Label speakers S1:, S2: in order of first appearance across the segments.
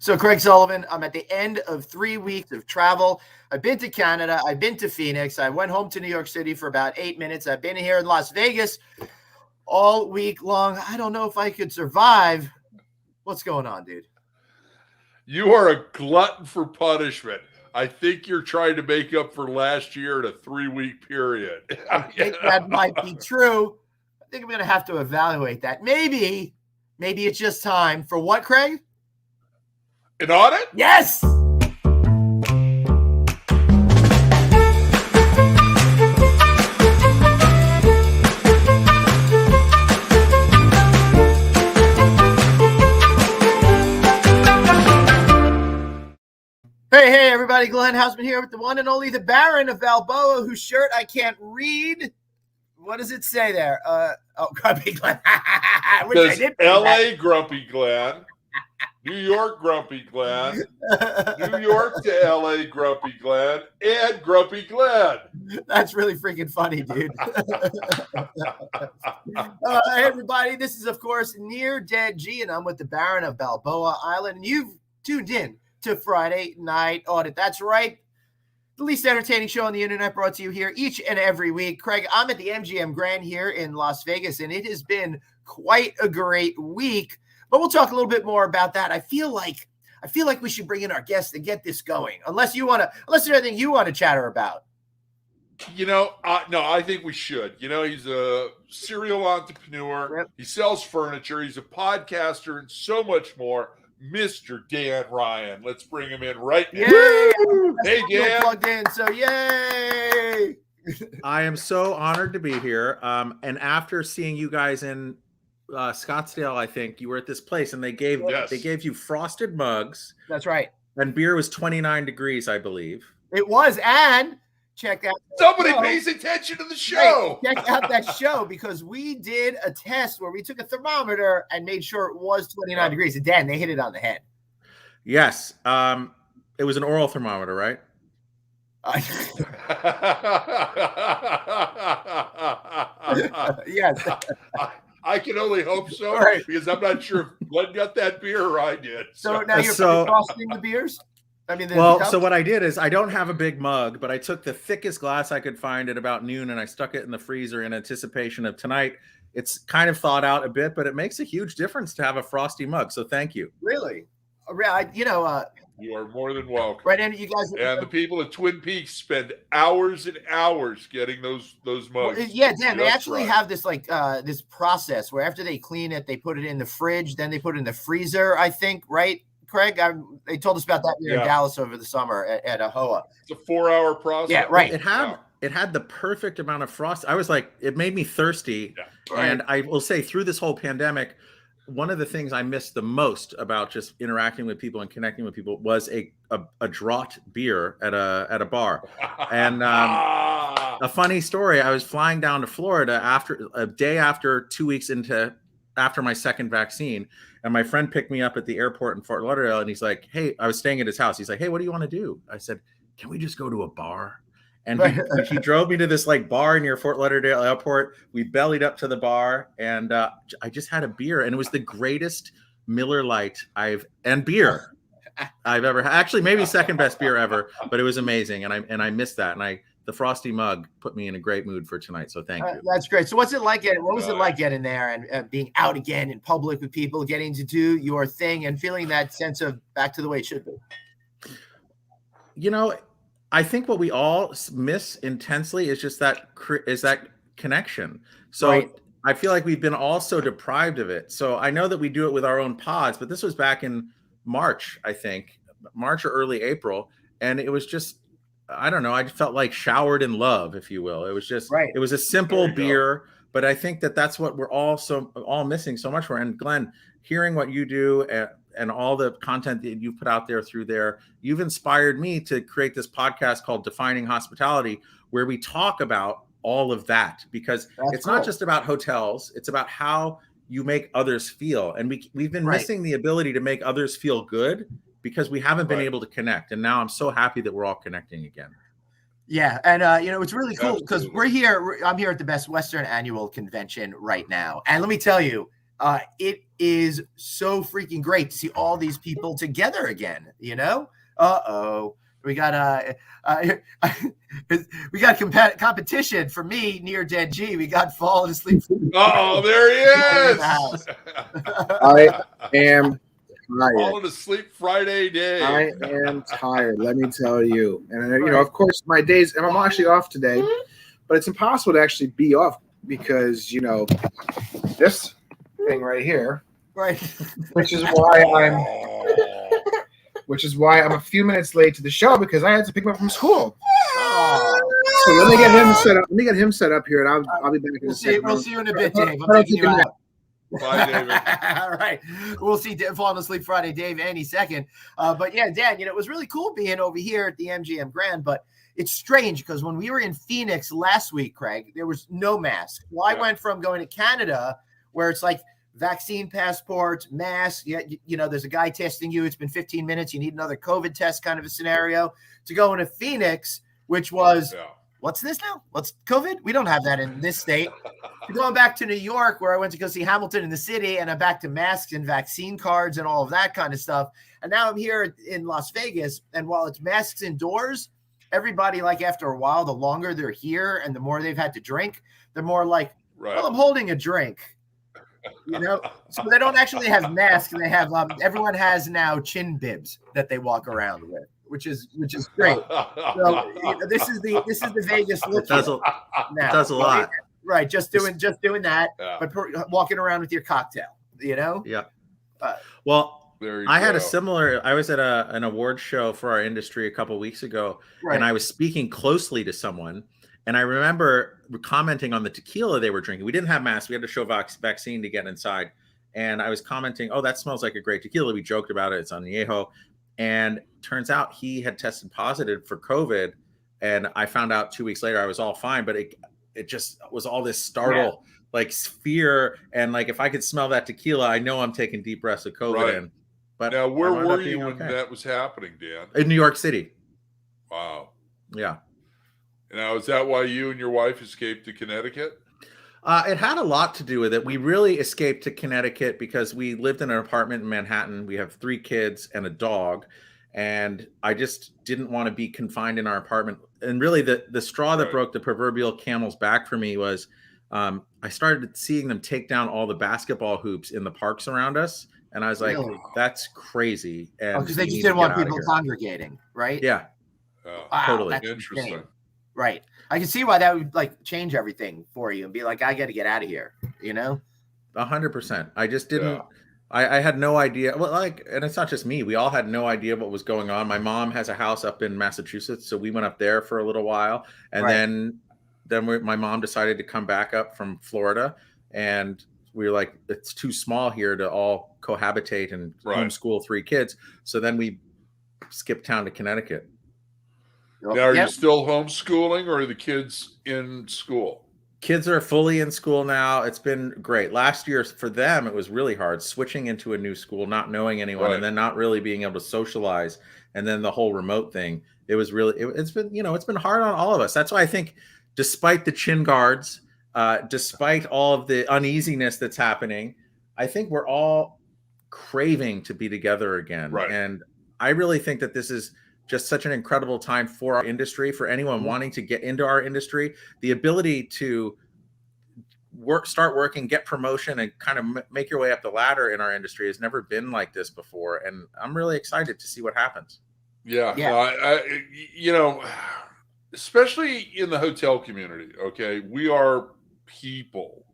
S1: So, Craig Sullivan, I'm at the end of 3 weeks of travel. I've been to Canada. I've been to Phoenix. I went home to New York City for about 8 minutes. I've been here in Las Vegas all week long. I don't know if I could survive. What's going on, dude?
S2: You are a glutton for punishment. I think you're trying to make up for last year in a 3-week period.
S1: I think that might be true. I think I'm going to have to evaluate that. Maybe it's just time for what, Craig?
S2: An audit?
S1: Yes! Hey, everybody. Glenn Haussman here with the one and only the Baron of Balboa, whose shirt I can't read. What does it say there? Grumpy Glenn.
S2: L.A. Grumpy Glenn. New York Grumpy Glenn, New York to L.A. Grumpy Glenn, and Grumpy Glenn.
S1: That's really freaking funny, dude. Hey, everybody. This is, of course, Near Dead G, and I'm with the Baron of Balboa Island, and you've tuned in to Friday Night Audit. That's right. The least entertaining show on the internet, brought to you here each and every week. Craig, I'm at the MGM Grand here in Las Vegas, and it has been quite a great week. But we'll talk a little bit more about that. I feel like we should bring in our guests to get this going. Unless there's anything you want to chatter about.
S2: No, I think we should. He's a serial entrepreneur.
S1: Yep.
S2: He sells furniture. He's a podcaster and so much more. Mr. Dan Ryan. Let's bring him in right now.
S1: Yay!
S2: Hey, Dan.
S1: Plugged in, so yay!
S3: I am so honored to be here. And after seeing you guys in Scottsdale, I think you were at this place, and they gave you frosted mugs.
S1: That's right.
S3: And beer was 29 degrees, I believe.
S1: It was, and check out.
S2: Somebody pays attention to the show.
S1: Hey, check out that show, because we did a test where we took a thermometer and made sure it was 29 degrees. And Dan, they hit it on the head.
S3: Yes. It was an oral thermometer, right?
S1: Yes.
S2: I can only hope so,
S1: right,
S2: because I'm not sure if Glenn got that beer or I did.
S1: So now you're frosting the beers?
S3: So what I did is, I don't have a big mug, but I took the thickest glass I could find at about noon, and I stuck it in the freezer in anticipation of tonight. It's kind of thawed out a bit, but it makes a huge difference to have a frosty mug. So thank you.
S1: Really?
S2: You are more than welcome.
S1: Right, and you guys,
S2: and the people at Twin Peaks spend hours and hours getting those mugs.
S1: Well, yeah, Dan, they actually have this this process where after they clean it, they put it in the fridge, then they put it in the freezer, I think, right, Craig? They told us about that in Dallas over the summer at AHOA.
S2: It's a 4-hour process.
S1: Yeah, right.
S3: It had the perfect amount of frost. I was like, it made me thirsty. Yeah. Right. And I will say, through this whole pandemic, one of the things I missed the most about just interacting with people and connecting with people was a draught beer at a bar. And a funny story, I was flying down to Florida a day after 2 weeks after my second vaccine, and my friend picked me up at the airport in Fort Lauderdale, and he's like, hey, I was staying at his house. He's like, hey, what do you want to do? I said, can we just go to a bar? And he drove me to this bar near Fort Lauderdale Airport. We bellied up to the bar, and I just had a beer, and it was the greatest Miller Lite beer I've ever had. Actually, maybe second best beer ever, but it was amazing, and I missed that. And the frosty mug put me in a great mood for tonight. So thank you.
S1: That's great. So what was it like getting there and being out again in public with people, getting to do your thing and feeling that sense of back to the way it should be?
S3: I think what we all miss intensely is just that connection. So right. I feel like we've been all so deprived of it. So I know that we do it with our own pods, but this was back in March, I think, March or early April. And it was just, I don't know, I felt like showered in love, if you will. It was just, It was a simple beer, but I think that's what we're all missing so much for. And Glenn, hearing what you do and all the content that you've put out there through there, you've inspired me to create this podcast called Defining Hospitality, where we talk about all of that, because it's not just about hotels. It's about how you make others feel. And we've been missing the ability to make others feel good because we haven't been able to connect. And now I'm so happy that we're all connecting again.
S1: Yeah. And, it's really cool because I'm here at the Best Western Annual Convention right now. And let me tell you, it is so freaking great to see all these people together again. You know, we got we got competition for me, Near Dead G. We got Falling Asleep.
S2: Oh, there he is.
S4: I am tired.
S2: Falling Asleep Friday Dave.
S4: I am tired. Let me tell you. And you know, of course, my days. And I'm actually off today, but it's impossible to actually be off because you know this thing right here,
S1: right?
S4: Which is why I'm a few minutes late to the show because I had to pick him up from school. So let me get him set up. Let me get him set up here, and I'll be back in a second.
S1: We'll see you in a bit, Dave. I'm taking you out. Bye, David. All right. We'll see Falling Asleep Friday, Dave, any second. But yeah, Dan, you know, it was really cool being over here at the MGM Grand, but it's strange because when we were in Phoenix last week, Craig, there was no mask. Well, I went from going to Canada where it's like vaccine passports, mask, you know, there's a guy testing you. It's been 15 minutes. You need another COVID test kind of a scenario to go into Phoenix, which was what's this now? What's COVID? We don't have that in this state. Going back to New York, where I went to go see Hamilton in the city, and I'm back to masks and vaccine cards and all of that kind of stuff. And now I'm here in Las Vegas, and while it's masks indoors, everybody, like after a while, the longer they're here and the more they've had to drink, the more like, well, I'm holding a drink. You know, so they don't actually have masks. They have everyone has now chin bibs that they walk around with, which is great. So this is the Vegas look.
S3: It does a lot.
S1: Right, just doing that, but walking around with your cocktail, you know.
S3: Yeah. Well, I had a similar. I was at an award show for our industry a couple of weeks ago, and I was speaking closely to someone, and I remember commenting on the tequila they were drinking. We didn't have masks; we had to show vaccine to get inside, and I was commenting, "Oh, that smells like a great tequila." We joked about it. It's añejo, and turns out he had tested positive for COVID, and I found out 2 weeks later I was all fine, but it just was all this startle, like fear. And like, if I could smell that tequila, I know I'm taking deep breaths of COVID in. But
S2: now, where were you when that was happening, Dan?
S3: In New York City.
S2: Wow.
S3: Yeah.
S2: Now, is that why you and your wife escaped to Connecticut?
S3: It had a lot to do with it. We really escaped to Connecticut because we lived in an apartment in Manhattan. We have 3 kids and a dog. And I just didn't want to be confined in our apartment. And really the straw that broke the proverbial camel's back for me was I started seeing them take down all the basketball hoops in the parks around us. And I was like, that's crazy. And
S1: because they just didn't want people congregating, right?
S3: Yeah.
S1: Wow,
S3: totally.
S2: Interesting.
S1: Right. I can see why that would like change everything for you and be like, I got to get out of here, you know?
S3: 100%. I just didn't. I had no idea. Well, like, and it's not just me. We all had no idea what was going on. My mom has a house up in Massachusetts, so we went up there for a little while, and then my mom decided to come back up from Florida, and we were like, it's too small here to all cohabitate and homeschool 3 kids. So then we skipped town to Connecticut.
S2: Now, are you still homeschooling, or are the kids in school?
S3: Kids are fully in school now. It's been great. Last year for them, it was really hard switching into a new school, not knowing anyone, and then not really being able to socialize. And then the whole remote thing, it was really, it's been, you know, it's been hard on all of us. That's why I think despite the chin guards, despite all of the uneasiness that's happening, I think we're all craving to be together again. And I really think that this is just such an incredible time for our industry, for anyone wanting to get into our industry. The ability to start working, get promotion, and kind of make your way up the ladder in our industry has never been like this before. And I'm really excited to see what happens.
S2: Yeah. No, you know, especially in the hotel community, okay, we are people,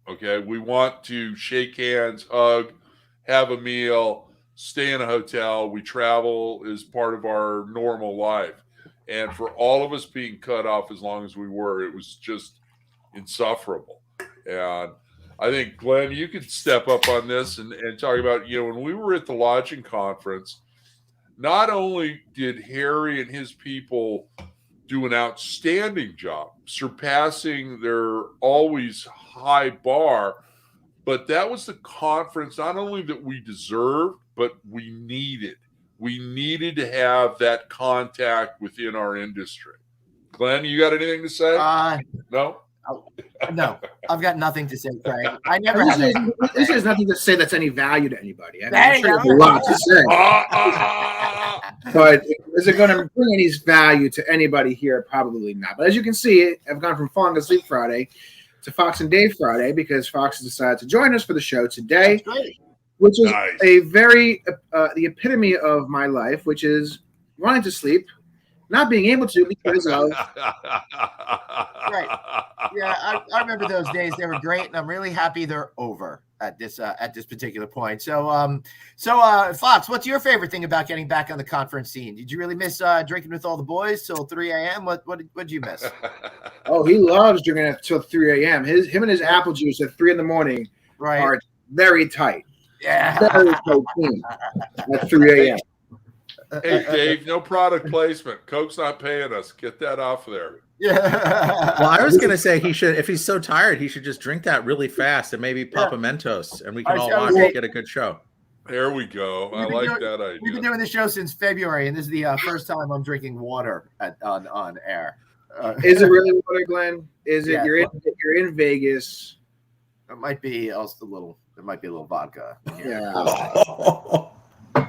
S2: okay? We want to shake hands, hug, have a meal, stay in a hotel. We travel as part of our normal life. And for all of us being cut off as long as we were, it was just insufferable. And I think, Glenn, you could step up on this and talk about, you know, when we were at the lodging conference, not only did Harry and his people do an outstanding job, surpassing their always high bar, but that was the conference not only that we deserved, but we needed. We needed to have that contact within our industry. Glenn, you got anything to say?
S1: No. No, I've got nothing to say, Craig. I never have.
S4: This has nothing to say that's any value to anybody. I mean,
S1: There
S4: I'm sure
S1: you
S4: there's a
S1: go.
S4: lot to say. But is it going to bring any value to anybody here? Probably not. But as you can see, I've gone from Falling Asleep Friday to Fox and Dave Friday because Fox has decided to join us for the show today, which is
S2: Nice.
S4: a very the epitome of my life, which is wanting to sleep, not being able to because of.
S1: Right. Yeah, I remember those days. They were great, and I'm really happy they're over at this particular point. So Fox, what's your favorite thing about getting back on the conference scene? Did you really miss drinking with all the boys till 3 a.m.? What did you miss?
S4: Oh, he loves drinking until 3 a.m. Him and his apple juice at 3 in the morning are very tight.
S1: Yeah.
S4: Very tight team at 3 a.m.
S2: Hey, Dave, no product placement. Coke's not paying us. Get that off there.
S1: Yeah.
S3: Well, I was going to say he should, if he's so tired, he should just drink that really fast and maybe pop a Mentos, and we can all watch and get a good show.
S2: There we go. I like that idea.
S1: We've been doing this show since February, and this is the first time I'm drinking water on air.
S4: Is it really water, Glenn? Is it?
S1: Yeah.
S4: You're in Vegas.
S1: It might be also a little. There might be a little vodka.
S4: Yeah.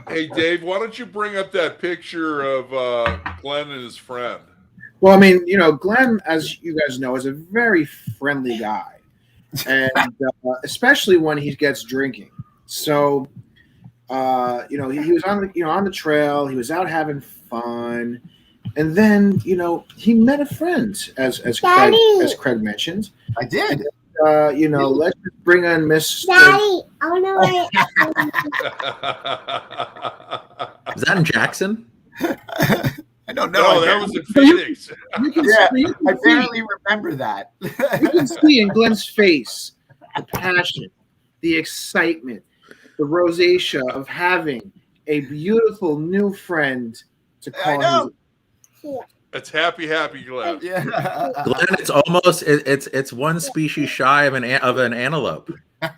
S2: Hey, Dave, why don't you bring up that picture of Glenn and his friend?
S4: Well, I mean, Glenn, as you guys know, is a very friendly guy, and especially when he gets drinking. So, he was on the trail. He was out having fun, and then he met a friend, as Craig mentioned.
S1: I did.
S4: Let's just bring on Miss.
S5: Daddy, I want to.
S3: Is that in Jackson?
S1: I don't know.
S2: No, that was in Phoenix.
S1: I barely remember that.
S4: You can see in Glenn's face the passion, the excitement, the rosacea of having a beautiful new friend to call him.
S2: It's happy Glenn.
S1: Yeah.
S3: Glenn, it's almost it's one species shy of an antelope.
S4: Yeah,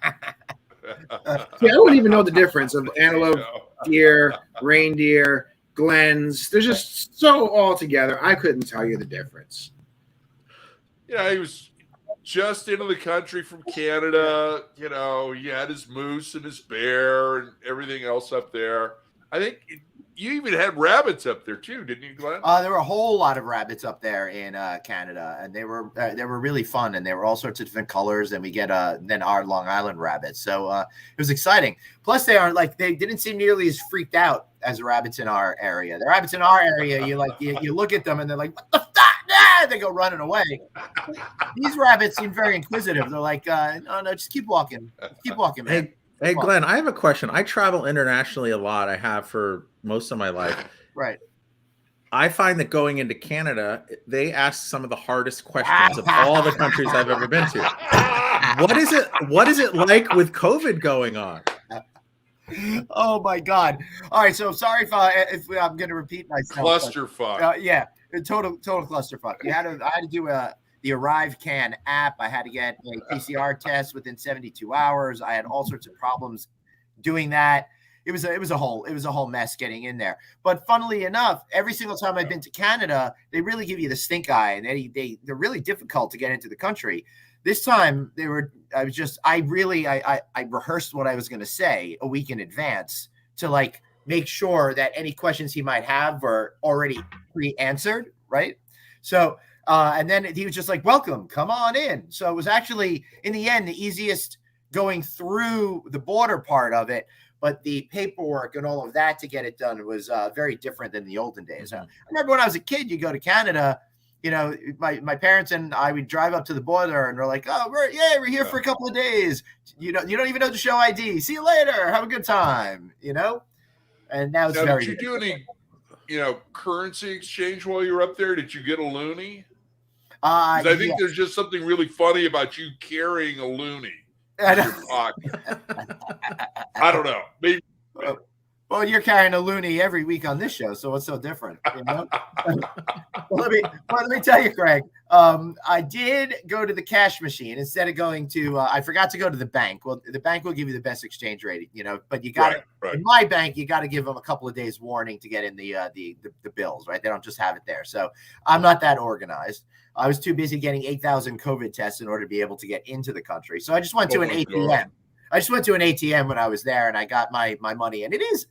S4: I wouldn't even know the difference of antelope, deer, reindeer, Glenn's. They're just so all together. I couldn't tell you the difference.
S2: Yeah, he was just into the country from Canada. He had his moose and his bear and everything else up there. I think you even had rabbits up there too, didn't you, Glenn?
S1: There were a whole lot of rabbits up there in Canada, and they were really fun, and they were all sorts of different colors. And we get then our Long Island rabbits, so it was exciting. Plus, they didn't seem nearly as freaked out as the rabbits in our area. The rabbits in our area, you look at them and they're like, "What the fuck?" Ah! They go running away. These rabbits seem very inquisitive. They're like, "No, just keep walking, man."
S3: Hey, Glenn, I have a question. I travel internationally a lot. I have for most of my life.
S1: Right.
S3: I find that going into Canada, they ask some of the hardest questions of all the countries I've ever been to. What is it like with COVID going on?
S1: Oh my God! All right, so sorry if I'm going to repeat myself.
S2: Clusterfuck.
S1: Yeah, total clusterfuck. I had to do the Arrive Can app. I had to get a PCR test within 72 hours. I had all sorts of problems doing that. It was a whole mess getting in there. But funnily enough, every single time I've been to Canada, they really give you the stink eye, and they're really difficult to get into the country. This time I rehearsed what I was going to say a week in advance to make sure that any questions he might have were already pre-answered, right? So and then he was just like, "Welcome, come on in." So it was actually, in the end, the easiest going through the border part of it, but the paperwork and all of that to get it done was very different than the olden days. I remember when I was a kid, you go to Canada, my parents and I would drive up to the border and they're like, "Oh, we're here for a couple of days. You don't even know to show ID. See you later. Have a good time." And now it's very.
S2: Did you do any, currency exchange while you were up there? Did you get a loonie? I think there's just something really funny about you carrying a loonie in your pocket. I don't know. Maybe.
S1: Well, you're carrying a loonie every week on this show, so what's so different? Well, let me tell you, Craig. I did go to the cash machine instead of going to. I forgot to go to the bank. Well, the bank will give you the best exchange rate, but you got to in my bank. You got to give them a couple of days warning to get in the bills, right? They don't just have it there. So I'm not that organized. I was too busy getting 8,000 COVID tests in order to be able to get into the country. So I just went to an ATM. God. I just went to an ATM when I was there, and I got my money, and it is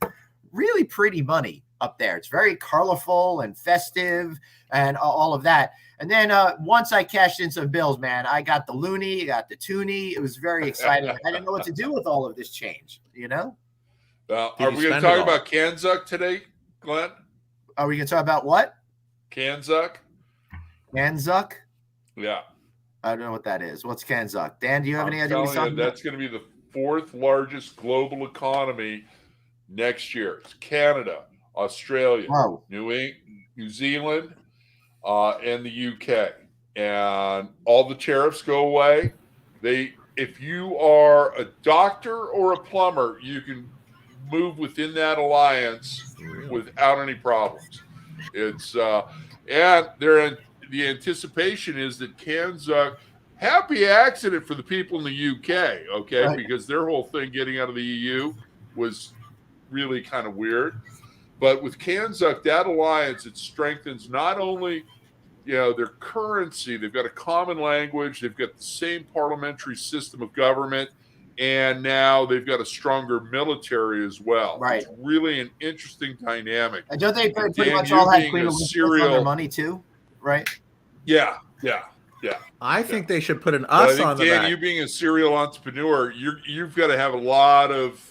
S1: really pretty money up there. It's very colorful and festive and all of that. And then once I cashed in some bills, man, I got the loony, I got the toonie. It was very exciting. I didn't know what to do with all of this change,
S2: Are we going to talk about Kanzuk today, Glenn?
S1: Are we going to talk about what?
S2: Kanzuk?
S1: Kanzuk?
S2: Yeah.
S1: I don't know what that is. What's Kanzuk? Dan, do you have any idea what he's talking about?
S2: That's going to be the fourth largest global economy next year. It's Canada, Australia, New Zealand, and the UK, and all the tariffs go away. If you are a doctor or a plumber, you can move within that alliance without any problems. It's and the anticipation is that Kanzuk, happy accident for the people in the UK, okay, right. Because their whole thing getting out of the EU was really kind of weird. But with Kanzuk, that alliance, it strengthens not only, their currency, they've got a common language, they've got the same parliamentary system of government, and now they've got a stronger military as well.
S1: Right.
S2: It's really an interesting dynamic.
S1: And don't they pretty much all have Queen Elizabeth on their money too, right?
S2: Yeah.
S3: I think they should put an us on the back.
S2: Dan, you being a serial entrepreneur, you've got to have a lot of,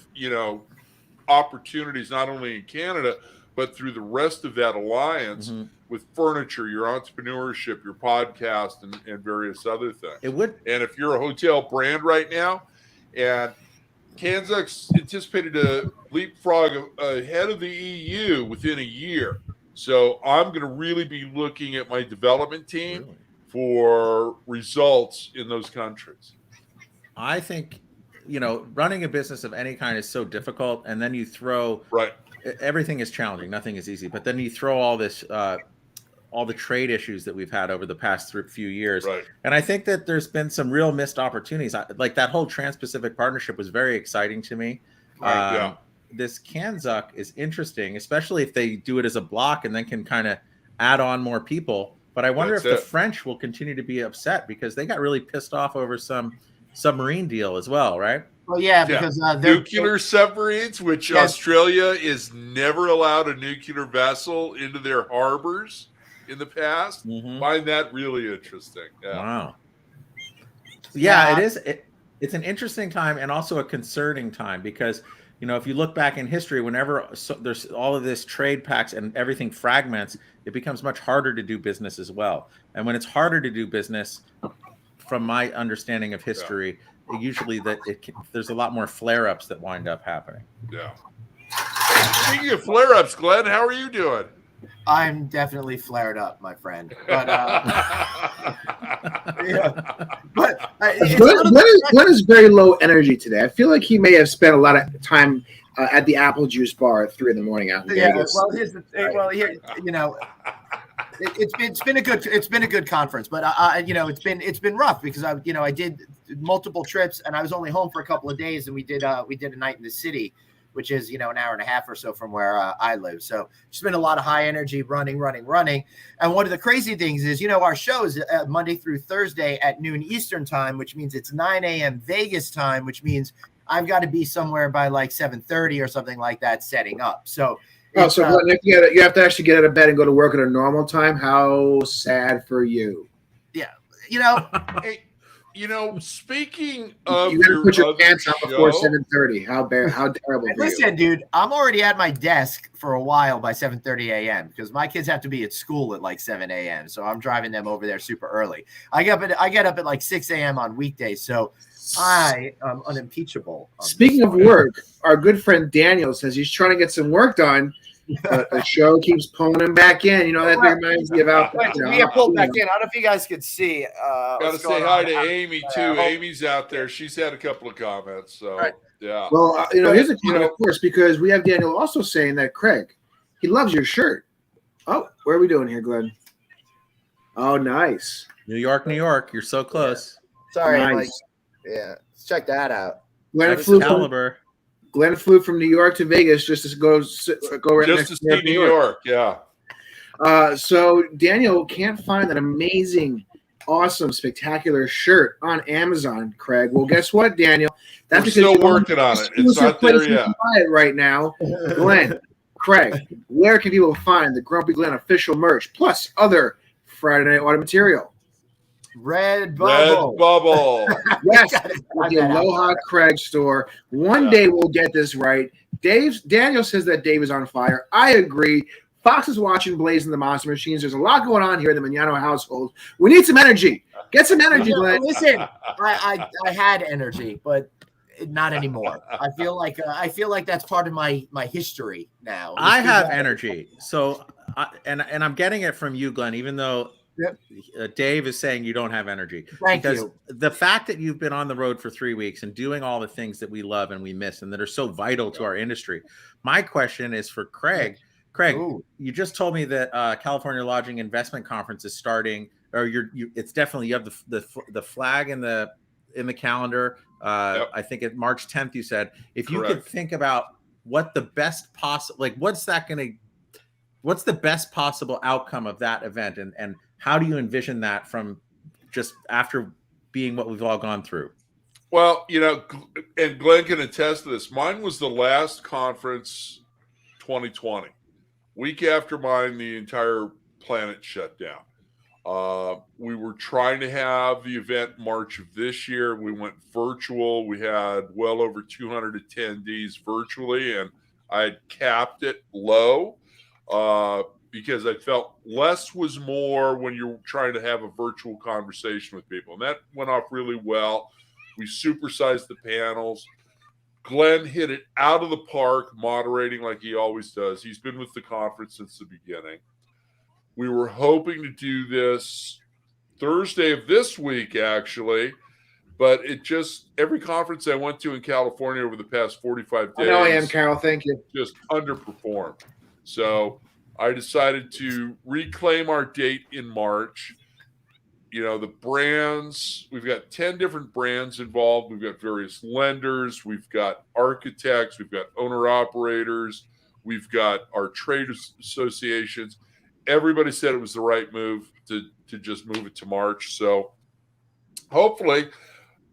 S2: opportunities, not only in Canada, but through the rest of that alliance with furniture, your entrepreneurship, your podcast, and various other things.
S3: It would.
S2: And if you're a hotel brand right now, and Kanzuk's anticipated to leapfrog ahead of the EU within a year. So I'm going to really be looking at my development team for results in those countries.
S3: I think, running a business of any kind is so difficult, and then you throw everything is challenging. Nothing is easy, but then you throw all this, all the trade issues that we've had over the past few years.
S2: Right.
S3: And I think that there's been some real missed opportunities. Like that whole Trans-Pacific partnership was very exciting to me. This Kanzuk is interesting, especially if they do it as a block and then can kind of add on more people. But I wonder if the French will continue to be upset because they got really pissed off over some submarine deal as well, right?
S1: Well, yeah, because
S2: nuclear submarines, which Australia is never allowed a nuclear vessel into their harbors in the past. Find that really interesting. Yeah.
S3: Wow. Yeah, it is. It's an interesting time and also a concerning time because, if you look back in history, whenever there's all of this trade pacts and everything fragments, it becomes much harder to do business as well. And when it's harder to do business, from my understanding of history, usually there's a lot more flare-ups that wind up happening.
S2: Yeah. Speaking of flare-ups, Glenn, how are you doing?
S1: I'm definitely flared up, my friend. But
S4: Glenn is very low energy today. I feel like he may have spent a lot of time at the apple juice bar at 3 a.m. out in Vegas.
S1: Well, it's been a good conference, but it's been rough because I did multiple trips and I was only home for a couple of days, and we did a night in the city, which is an hour and a half or so from where I live. So it's been a lot of high energy running. And one of the crazy things is our show is Monday through Thursday at noon Eastern time, which means it's 9 a.m. Vegas time, which means I've got to be somewhere by like 7:30 or something like that setting up. So.
S4: So if you have to actually get out of bed and go to work at a normal time. How sad for you.
S1: Yeah,
S2: hey, speaking of,
S4: you got to put your pants on before 7:30. How terrible.
S1: Listen, dude, I'm already at my desk for a while by 7:30 a.m. because my kids have to be at school at like 7 a.m. So I'm driving them over there super early. I get up at like 6 a.m. on weekdays. So I am unimpeachable.
S4: Speaking of work, our good friend Daniel says he's trying to get some work done. But the show keeps pulling him back in. That reminds me about.
S1: We get pulled back in. I don't know if you guys could see.
S2: Got to say hi to Amy too. Amy's out there. She's had a couple of comments. So yeah.
S4: Well, here's a comment, of course, because we have Daniel also saying that Craig, he loves your shirt. Oh, where are we doing here, Glenn? Oh, nice.
S3: New York, New York. You're so close.
S1: Sorry,
S4: Nice.
S1: Mike. Yeah, let's check that out.
S4: Glenn
S3: That's
S4: flew,
S3: caliber.
S4: Glenn flew from New York to Vegas just to go right
S2: Just
S4: next
S2: to see New York. Yeah.
S4: So Daniel can't find that amazing, awesome, spectacular shirt on Amazon, Craig. Well, guess what, Daniel?
S2: We're
S4: because
S2: still
S4: you're on
S2: working on it. It's
S4: exclusive
S2: not there
S4: place you
S2: yet.
S4: can buy it right now. Glenn, Craig, where can people find the Grumpy Glenn official merch plus other Friday Night Audit material?
S1: Red Bubble.
S4: Yes,
S1: Gotta
S4: at
S1: find
S4: the
S1: that out.
S4: Aloha Craig store. One day we'll get this right. Daniel says that Dave is on fire. I agree. Fox is watching Blazing the Monster Machines. There's a lot going on here in the Manano household. We need some energy. Get some energy, Glenn.
S1: Listen, I had energy, but not anymore. I feel like that's part of my history now.
S3: I have energy. So, and I'm getting it from you, Glenn, even though Dave is saying you don't have energy.
S1: Thank
S3: because
S1: you.
S3: The fact that you've been on the road for 3 weeks and doing all the things that we love and we miss and that are so vital to our industry. My question is for Craig. Craig, you just told me that California Lodging Investment Conference is starting, or it's definitely, you have the flag in the calendar. I think at March 10th, you said, if you could think about what the best possible, like what's the best possible outcome of that event, and how do you envision that from just after being what we've all gone through?
S2: Well, and Glenn can attest to this. Mine was the last conference 2020. Week after mine, the entire planet shut down. We were trying to have the event March of this year. We went virtual. We had well over 200 attendees virtually, and I had capped it low because I felt less was more when you're trying to have a virtual conversation with people. And that went off really well. We supersized the panels. Glenn hit it out of the park, moderating like he always does. He's been with the conference since the beginning. We were hoping to do this Thursday of this week, actually, but every conference I went to in California over the past 45 days.
S4: I know I am, Carol. Thank you.
S2: Just underperformed. So I decided to reclaim our date in March. The brands, we've got 10 different brands involved. We've got various lenders. We've got architects. We've got owner-operators. We've got our trade associations. Everybody said it was the right move to just move it to March. So hopefully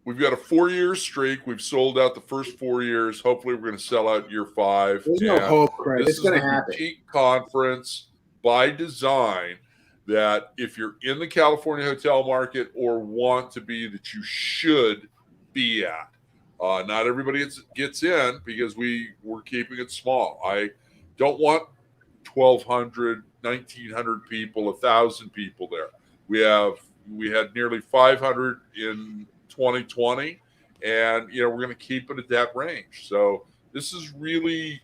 S2: we've got a 4-year streak. We've sold out the first 4 years. Hopefully we're going to sell out year 5.
S4: There's no hope, Craig. It's going to happen.
S2: This is a boutique conference by design that if you're in the California hotel market or want to be, that you should be at. Not everybody gets in because we're keeping it small. I don't want 1,200, 1,900 people, 1,000 people there. We had nearly 500 in 2020, and we're going to keep it at that range. So this is really,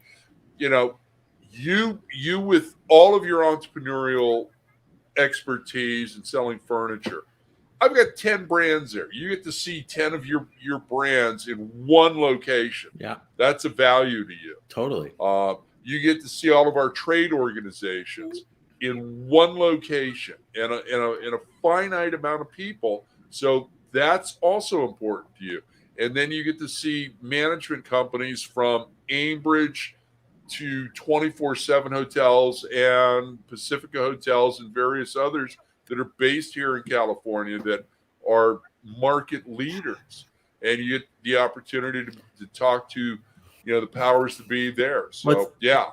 S2: you with all of your entrepreneurial expertise in selling furniture. I've got 10 brands there. You get to see 10 of your brands in one location.
S3: Yeah,
S2: that's a value to you.
S3: Totally.
S2: You get to see all of our trade organizations in one location and in a finite amount of people. So that's also important to you. And then you get to see management companies from Aimbridge to 24/7 hotels and Pacifica hotels and various others that are based here in California that are market leaders. And you get the opportunity to talk to, the powers to be there. So,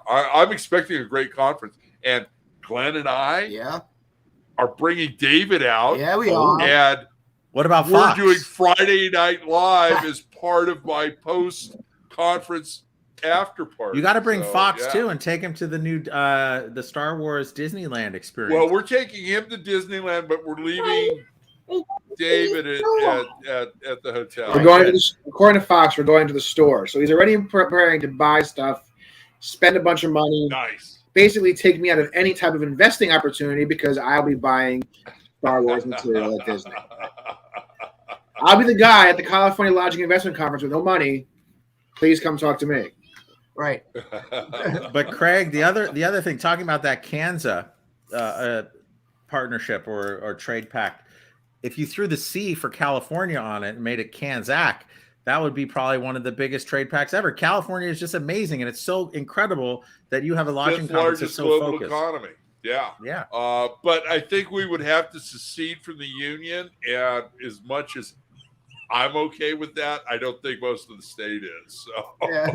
S2: I'm expecting a great conference. And Glenn and I are bringing David out.
S1: Yeah, we are.
S2: And
S3: what about
S2: we're
S3: Fox?
S2: doing Friday Night Live as part of my post-conference after party.
S3: You got to bring Fox too and take him to the new the Star Wars Disneyland experience.
S2: Well, we're taking him to Disneyland, but we're leaving David at the hotel.
S4: We're going according to Fox, we're going to the store. So he's already preparing to buy stuff, spend a bunch of money.
S2: Nice.
S4: Basically take me out of any type of investing opportunity because I'll be buying Star Wars material at Disney. I'll be the guy at the California Lodging Investment Conference with no money. Please come talk to me.
S1: Right.
S3: But Craig, the other thing, talking about that Kanza partnership or trade pact. If you threw the C for California on it and made it CANZAC, that would be probably one of the biggest trade packs ever. California is just amazing, and it's so incredible that you have a lodging conference that's so
S2: global
S3: focused.
S2: Economy. Yeah.
S3: Yeah.
S2: But I think we would have to secede from the union, and as much as I'm okay with that, I don't think most of the state is. So.
S1: Yeah.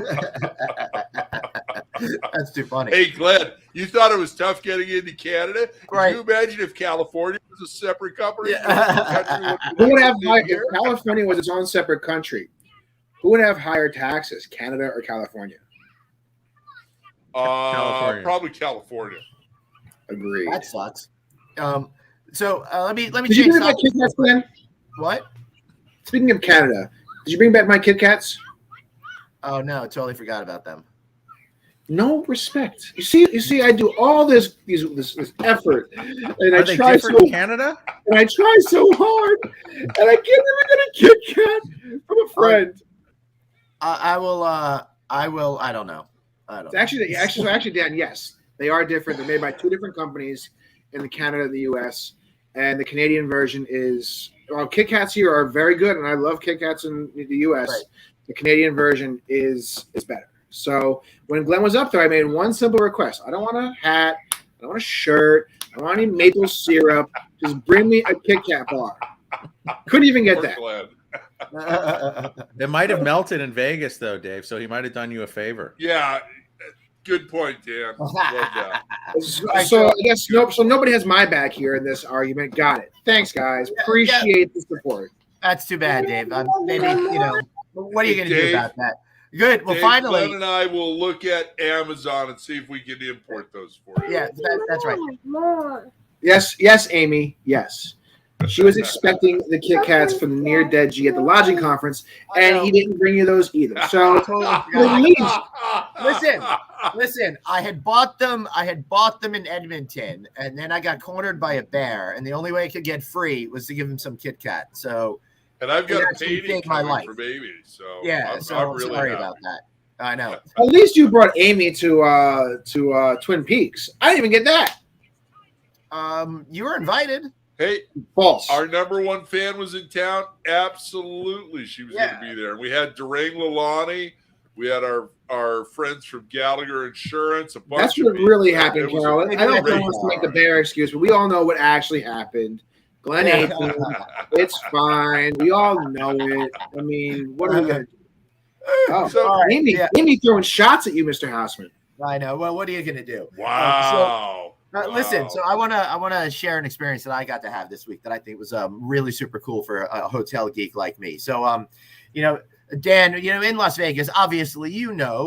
S1: That's too funny.
S2: Hey, Glenn, you thought it was tough getting into Canada?
S1: Right.
S2: Can you imagine if California was a separate country?
S1: Yeah.
S4: Who would have if California was its own separate country? Who would have higher taxes, Canada or California?
S3: California.
S2: Probably California.
S4: Agreed.
S1: That sucks. So let me
S4: Did you
S1: change
S4: bring back Kit Kats, Glenn?
S1: What?
S4: Speaking of Canada, did you bring back my Kit Kats?
S1: Oh no, I totally forgot about them.
S4: No respect. You see, I do all this effort, and
S3: Are
S4: I
S3: they
S4: try
S3: different
S4: so
S3: in Canada?
S4: and I try so hard, and I can't even get a Kit Kat from a friend.
S1: I will. I don't know.
S4: It's actually, Dan, yes, they are different. They're made by two different companies in the Canada and the U.S. And the Canadian version is Kit Kats here are very good, and I love Kit Kats in the U.S.
S1: Right.
S4: The Canadian version is better. So when Glenn was up there, I made one simple request. I don't want a hat. I don't want a shirt. I don't want any maple syrup. Just bring me a Kit Kat bar. Couldn't even get that.
S2: Glenn.
S3: It might have melted in Vegas, though, Dave. So he might have done you a favor.
S2: Yeah, good point, Dan. Love that.
S4: So I guess so nobody has my back here in this argument. Got it. Thanks, guys. Appreciate the support.
S1: That's too bad, Dave. Maybe what are you going to do
S2: Dave,
S1: about that? Good. Well,
S2: Dave,
S1: finally,
S2: Glenn and I will look at Amazon and see if we can import those for you.
S1: yeah, that's right.
S5: More.
S4: Yes, Amy. Yes. She was expecting the Kit Kats from the Near Dead G at the lodging conference, and he didn't bring you those either. So
S1: Listen. I had bought them in Edmonton, and then I got cornered by a bear, and the only way I could get free was to give him some Kit Kat. So,
S2: and I've got a
S1: actually
S2: painting
S1: saved my
S2: coming
S1: life.
S2: for baby. So
S1: yeah,
S2: I'm really
S1: sorry
S2: happy.
S1: about that. I know.
S4: at least you brought Amy to Twin Peaks. I didn't even get that.
S1: You were invited.
S2: Hey,
S4: False.
S2: our number one fan was in town. Absolutely, she was going to be there. And we had Durain Lalani. We had our friends from Gallagher Insurance.
S4: That's what really happened, Carol. I don't know to make the bear excuse, but we all know what actually happened. Glenn ate them. It's fine. We all know it. I mean, what are we going to do? Oh,
S2: So-
S4: Amy throwing shots at you, Mr. Haussman.
S1: I know. Well, what are you going to do?
S2: Wow.
S1: Listen, so I wanna share an experience that I got to have this week that I think was really super cool for a hotel geek like me. So Dan, in Las Vegas, obviously,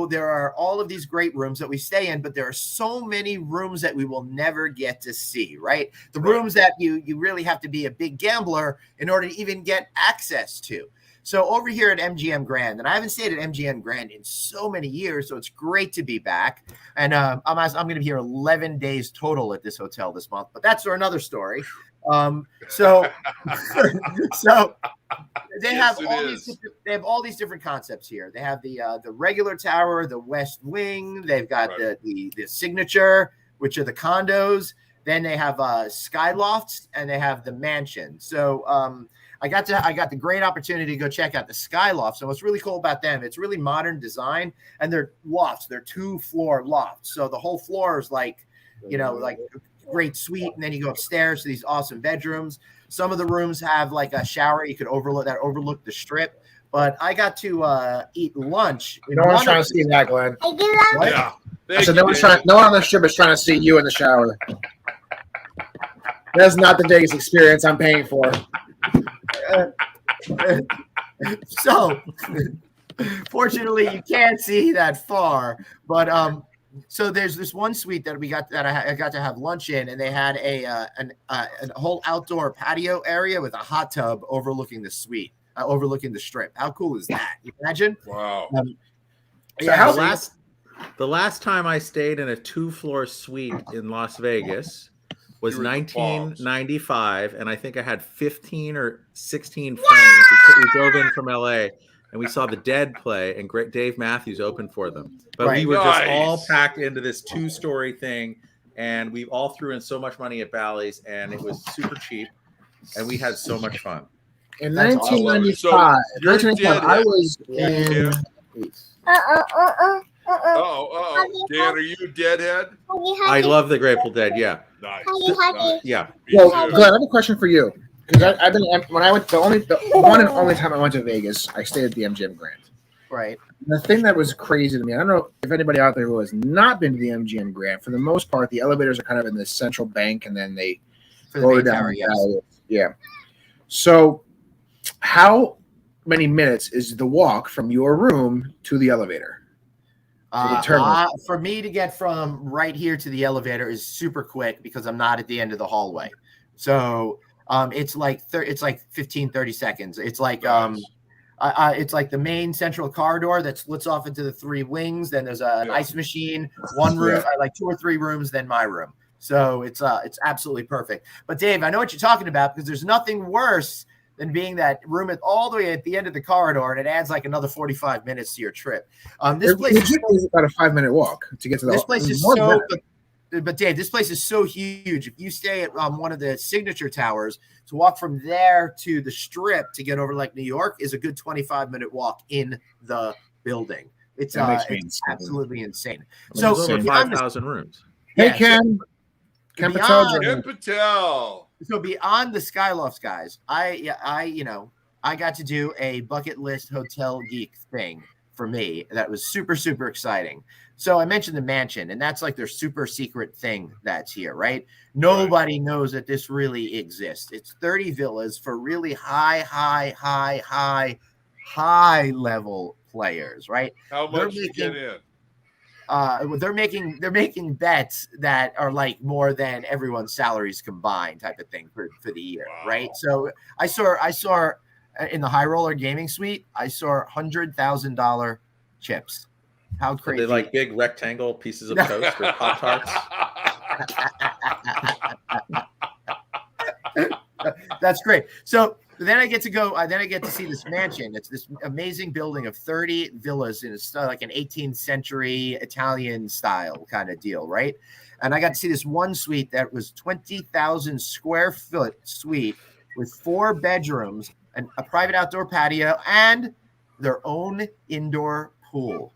S1: there are all of these great rooms that we stay in, but there are so many rooms that we will never get to see, right? The rooms that you really have to be a big gambler in order to even get access to. So over here at MGM Grand, and I haven't stayed at MGM Grand in so many years, so it's great to be back. And I'm going to be here 11 days total at this hotel this month, but that's another story. So they have all these different concepts here. They have the regular tower, the West Wing. They've got the signature, which are the condos. Then they have Skylofts, and they have the mansion. So I got the great opportunity to go check out the Skylofts. And what's really cool about them, it's really modern design, and they're lofts. They're 2-floor lofts. So the whole floor is like a great suite, and then you go upstairs to these awesome bedrooms. Some of the rooms have like a shower you could overlook the strip. But I got to eat lunch.
S4: No one's trying to see that, Glenn.
S2: Yeah.
S4: I said no one on the strip is trying to see you in the shower. That's not the Vegas experience I'm paying for.
S1: So fortunately you can't see that far, but so there's this one suite that I got to have lunch in, and they had a whole outdoor patio area with a hot tub overlooking the suite, overlooking the strip. How cool is that? You imagine?
S2: Wow.
S3: The last time I stayed in a 2-floor suite in Las Vegas was 1995, and I think I had 15 or 16 friends. We drove in from LA, and we saw the Dead play, and Dave Matthews opened for them. But we were just all packed into this 2-story thing, and we all threw in so much money at Bally's, and it was super cheap, and we had so much fun.
S4: In
S1: That's
S4: 1995,
S2: you're
S4: 1995 I
S2: deadhead.
S4: was in.
S2: Dan, are you a deadhead?
S3: I love the Grateful Dead. Yeah,
S2: Nice.
S5: Huggy.
S3: yeah.
S2: Me
S4: Well,
S2: too.
S4: Glenn, I have a question for you. Because I've been when I went the one and only time I went to Vegas, I stayed at the MGM Grand.
S1: Right.
S4: The thing that was crazy to me, I don't know if anybody out there who has not been to the MGM Grand. For the most part, the elevators are kind of in this central bank, and then they
S1: For the
S4: go
S1: main
S4: down
S1: tower,
S4: the
S1: yes.
S4: alley. Yeah. So, how many minutes is the walk from your room to the elevator? the terminal.
S1: For me to get from right here to the elevator is super quick because I'm not at the end of the hallway. So it's like 15, 30 seconds. It's like it's like the main central corridor that splits off into the three wings. Then there's an ice machine, one room, like 2 or 3 rooms, then my room. So it's absolutely perfect. But Dave, I know what you're talking about because there's nothing worse than being that room all the way at the end of the corridor, and it adds like another 45 minutes to your trip. This place
S4: is about a 5-minute walk to get to the.
S1: This place is so. But Dave, this place is so huge. If you stay at one of the signature towers, to walk from there to the Strip to get over like New York is a good 25-minute walk in the building. It's absolutely insane.
S3: So over 5,000 rooms.
S4: Hey, Ken. Ken
S2: Patel.
S1: So beyond the Skylofts, guys, I got to do a bucket list hotel geek thing for me that was super, super exciting. So I mentioned the mansion, and that's like their super secret thing that's here, right? Nobody knows that this really exists. It's 30 villas for really high level players, right?
S2: How much to get in?
S1: They're making bets that are like more than everyone's salaries combined type of thing for the year, right? So I saw in the high roller gaming suite, I saw $100,000 chips. How crazy!
S3: Are they like big rectangle pieces of toast or Pop-Tarts?
S1: That's great. So then I get to go. Then I get to see this mansion. It's this amazing building of 30 villas in like an 18th century Italian style kind of deal, right? And I got to see this one suite that was 20,000 square foot suite with 4 bedrooms and a private outdoor patio and their own indoor pool.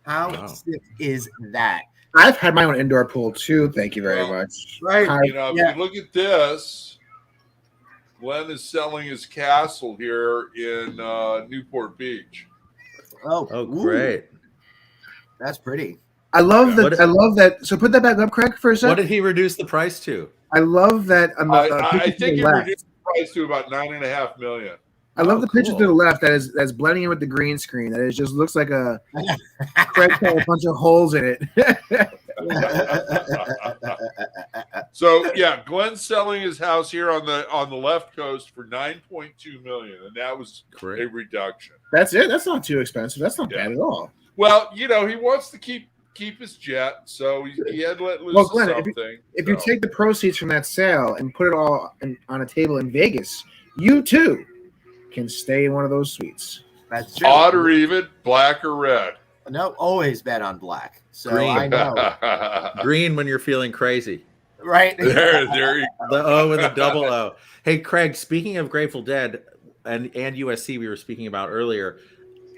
S1: How sick is that?
S4: I've had my own indoor pool too. Thank you very much.
S1: Right.
S2: If you look at this, Glenn is selling his castle here in Newport Beach.
S1: Oh,
S3: great.
S1: That's pretty.
S4: I love that. I love that. So put that back up, Craig, for a second.
S3: What did he reduce the price to?
S4: I love that.
S2: I think he reduced the price to about $9.5 million.
S4: I love the picture to the left that's blending in with the green screen. That it just looks like a Craig had a bunch of holes in it.
S2: So yeah, Glenn's selling his house here on the left coast for $9.2 million, and that was a reduction.
S4: That's it. That's not too expensive. That's not bad at all.
S2: Well, he wants to keep his jet, so he had to let loose
S4: Glenn,
S2: something.
S4: If you take the proceeds from that sale and put it all on a table in Vegas, you too can stay in one of those suites.
S1: That's true.
S2: Odd or even, black or red.
S1: No, always bet on black. So
S3: Green.
S1: I know.
S3: Green when you're feeling crazy.
S1: Right.
S2: There you go.
S3: The O and the double O. Hey, Craig, speaking of Grateful Dead and USC we were speaking about earlier,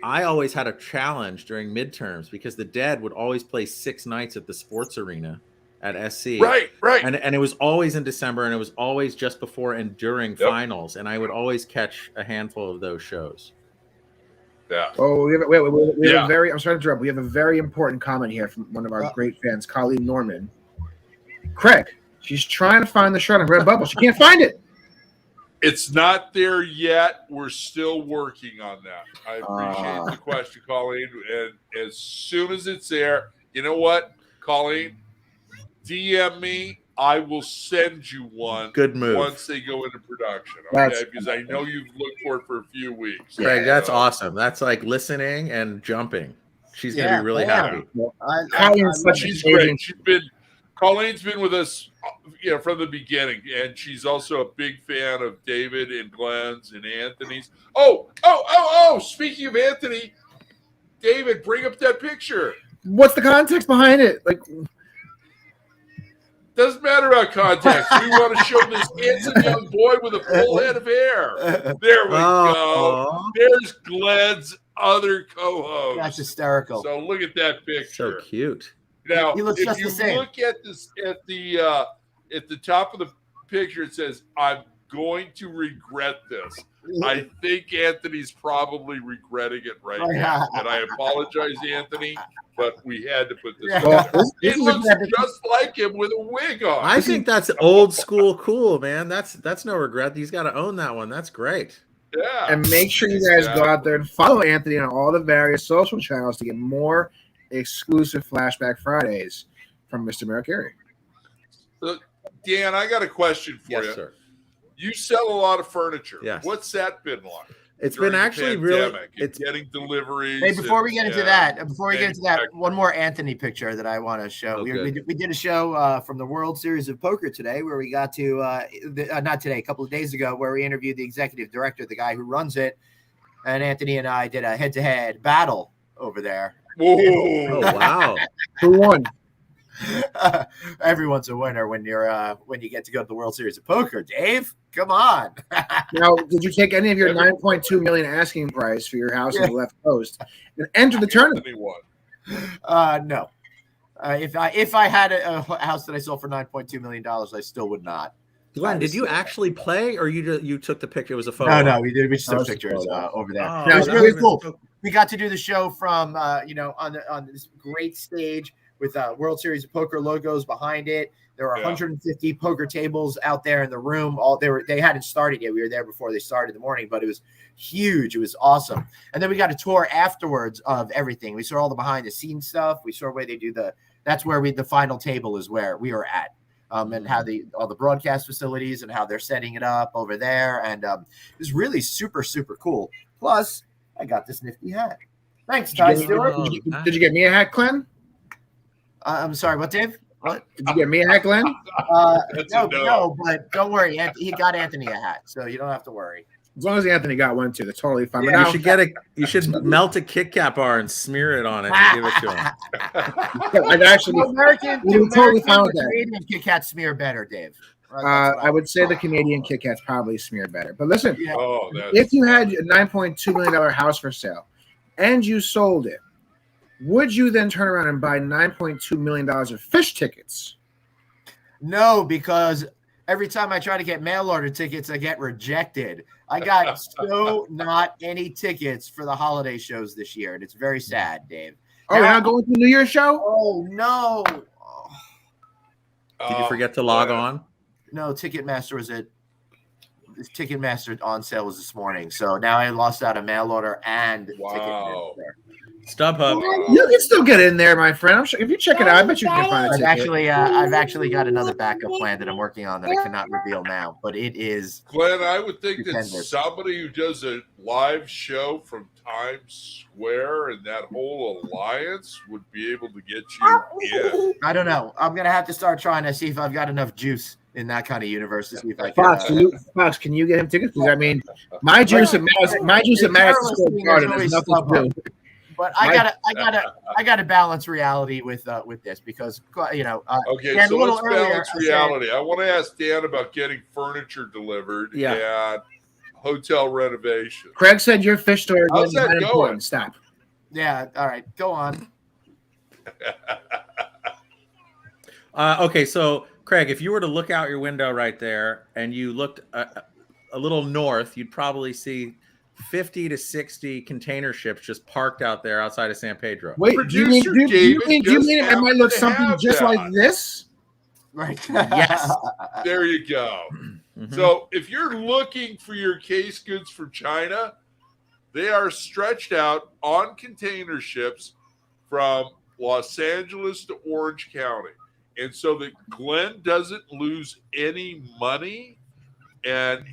S3: I always had a challenge during midterms because the Dead would always play 6 nights at the sports arena at SC.
S2: Right.
S3: And it was always in December, and it was always just before and during finals, and I would always catch a handful of those shows.
S2: Yeah.
S4: Oh, we have a very. I'm sorry to interrupt. We have a very important comment here from one of our great fans, Colleen Norman. Craig, she's trying to find the shirt on Redbubble. She can't find it.
S2: It's not there yet. We're still working on that. I appreciate the question, Colleen. And as soon as it's there, you know what, Colleen? DM me. I will send you one.
S3: Good move.
S2: Once they go into production, okay? Because I know you've looked for it for a few weeks.
S3: Craig, that's awesome. That's like listening and jumping. She's gonna be really happy.
S2: She's great. Colleen's been with us, from the beginning, and she's also a big fan of David and Glenn's and Anthony's. Oh! Speaking of Anthony, David, bring up that picture.
S4: What's the context behind it? Like,
S2: Doesn't matter about context. We want to show this handsome young boy with a full head of hair. There we go. There's Glenn's other co-host.
S1: That's hysterical.
S2: So look at that picture.
S3: So cute.
S2: Now,
S1: He looks
S2: if
S1: just
S2: you
S1: the same.
S2: look at this at the top of the picture, it says, "I'm going to regret this." I think Anthony's probably regretting it right now, and I apologize, Anthony, but we had to put this.
S1: Yeah.
S2: It looks just like him with a wig on.
S3: I think that's old school cool, man. That's no regret. He's got to own that one. That's great.
S2: Yeah.
S4: And make sure you guys go out there and follow Anthony on all the various social channels to get more exclusive Flashback Fridays from Mr. Mercuri.
S2: Dan, I got a question for you.
S3: Yes, sir.
S2: You sell a lot of furniture.
S3: Yes.
S2: What's that been like?
S3: It's
S2: during
S3: been
S2: the
S3: actually really.
S2: pandemic and
S3: It's
S2: getting deliveries.
S1: Hey, before we get into that,
S2: manufacturing.
S1: one more Anthony picture that I want to show.
S3: Oh,
S1: we did a show from the World Series of Poker today where we got to, not today, a couple of days ago, where we interviewed the executive director, the guy who runs it. And Anthony and I did a head-to-head battle over there.
S2: Whoa.
S3: oh wow.
S4: Who won?
S1: Everyone's a winner when you get to go to the World Series of Poker. Dave, come on.
S4: Now, did you take any of your 9.2 million asking price for your house on the left coast and enter the tournament?
S2: Anthony won.
S1: No. If I had a house that I sold for $9.2 million, I still would not.
S3: Glenn, did you actually play, or you took the picture? It was a photo.
S1: No, we did. We just took
S4: was a
S1: pictures
S4: photo.
S1: over there.
S3: Oh,
S1: No, it was
S3: that
S1: really
S3: was
S1: cool.
S3: so-
S1: We got to do the show from on this great stage with World Series of Poker logos behind it. There were 150 poker tables out there in the room. They hadn't started yet. We were there before they started in the morning, but it was huge. It was awesome. And then we got a tour afterwards of everything. We saw all the behind the scenes stuff. We saw where they do that's where the final table is where we were at. And how all the broadcast facilities and how they're setting it up over there. And it was really super, super cool. Plus, I got this nifty hat. Thanks, Ty Stewart.
S4: Did you get me a hat, Glenn?
S1: I'm sorry, what, Dave? What?
S4: Did you get me a hat, Glenn?
S1: No, but don't worry. He got Anthony a hat, so you don't have to worry.
S4: As long as Anthony got one too, that's totally fine.
S1: Yeah,
S4: But
S3: You should melt a Kit Kat bar and smear it on it and give it to him.
S4: I'd actually
S1: American Canadian Kit Kat smear better, Dave.
S4: I would say the Canadian Kit Kats probably smear better. But listen,
S2: Oh,
S4: if you had a $9.2 million house for sale and you sold it, would you then turn around and buy $9.2 million of fish tickets?
S1: No, because every time I try to get mail order tickets, I get rejected. I got not any tickets for the holiday shows this year, and it's very sad, Dave.
S4: Oh, you're not going to the New Year's show?
S1: Oh, no.
S3: Did you forget to log on?
S1: No, Ticketmaster Ticketmaster on sale was this morning, so now I lost out a mail order and
S2: Wow.
S1: Ticketmaster.
S3: StubHub.
S4: You can still get in there, my friend. I'm sure if you check it out, I bet you can find a ticket.
S1: I've actually got another backup plan that I'm working on that I cannot reveal now, but it is.
S2: Glenn, I would think that
S1: Stupendous.
S2: somebody who does a live show from Times Square and that whole alliance would be able to get you in.
S1: I don't know. I'm gonna have to start trying to see if I've got enough juice in that kind of universe to see if I can.
S4: Fox, can you get him tickets? Because I mean, my juice at Madison Square Garden has nothing to do.
S1: But I gotta balance reality with this because
S2: Okay,
S1: Dan,
S2: so
S1: a little
S2: let's
S1: earlier,
S2: balance
S1: I said-
S2: reality. I want to ask Dan about getting furniture delivered and hotel renovation.
S4: Craig said your fish story
S2: How's
S4: is
S2: that
S4: not
S2: going?
S4: important. Stop.
S1: Yeah, all right, go on.
S3: Okay, so Craig, if you were to look out your window right there and you looked a little north, you'd probably see 50 to 60 container ships just parked out there outside of San Pedro.
S4: Wait, do you mean it might look something just like this?
S1: Right.
S3: Yes.
S2: There you go.
S3: Mhm.
S2: So if you're looking for your case goods from China, they are stretched out on container ships from Los Angeles to Orange County. And so that Glenn doesn't lose any money and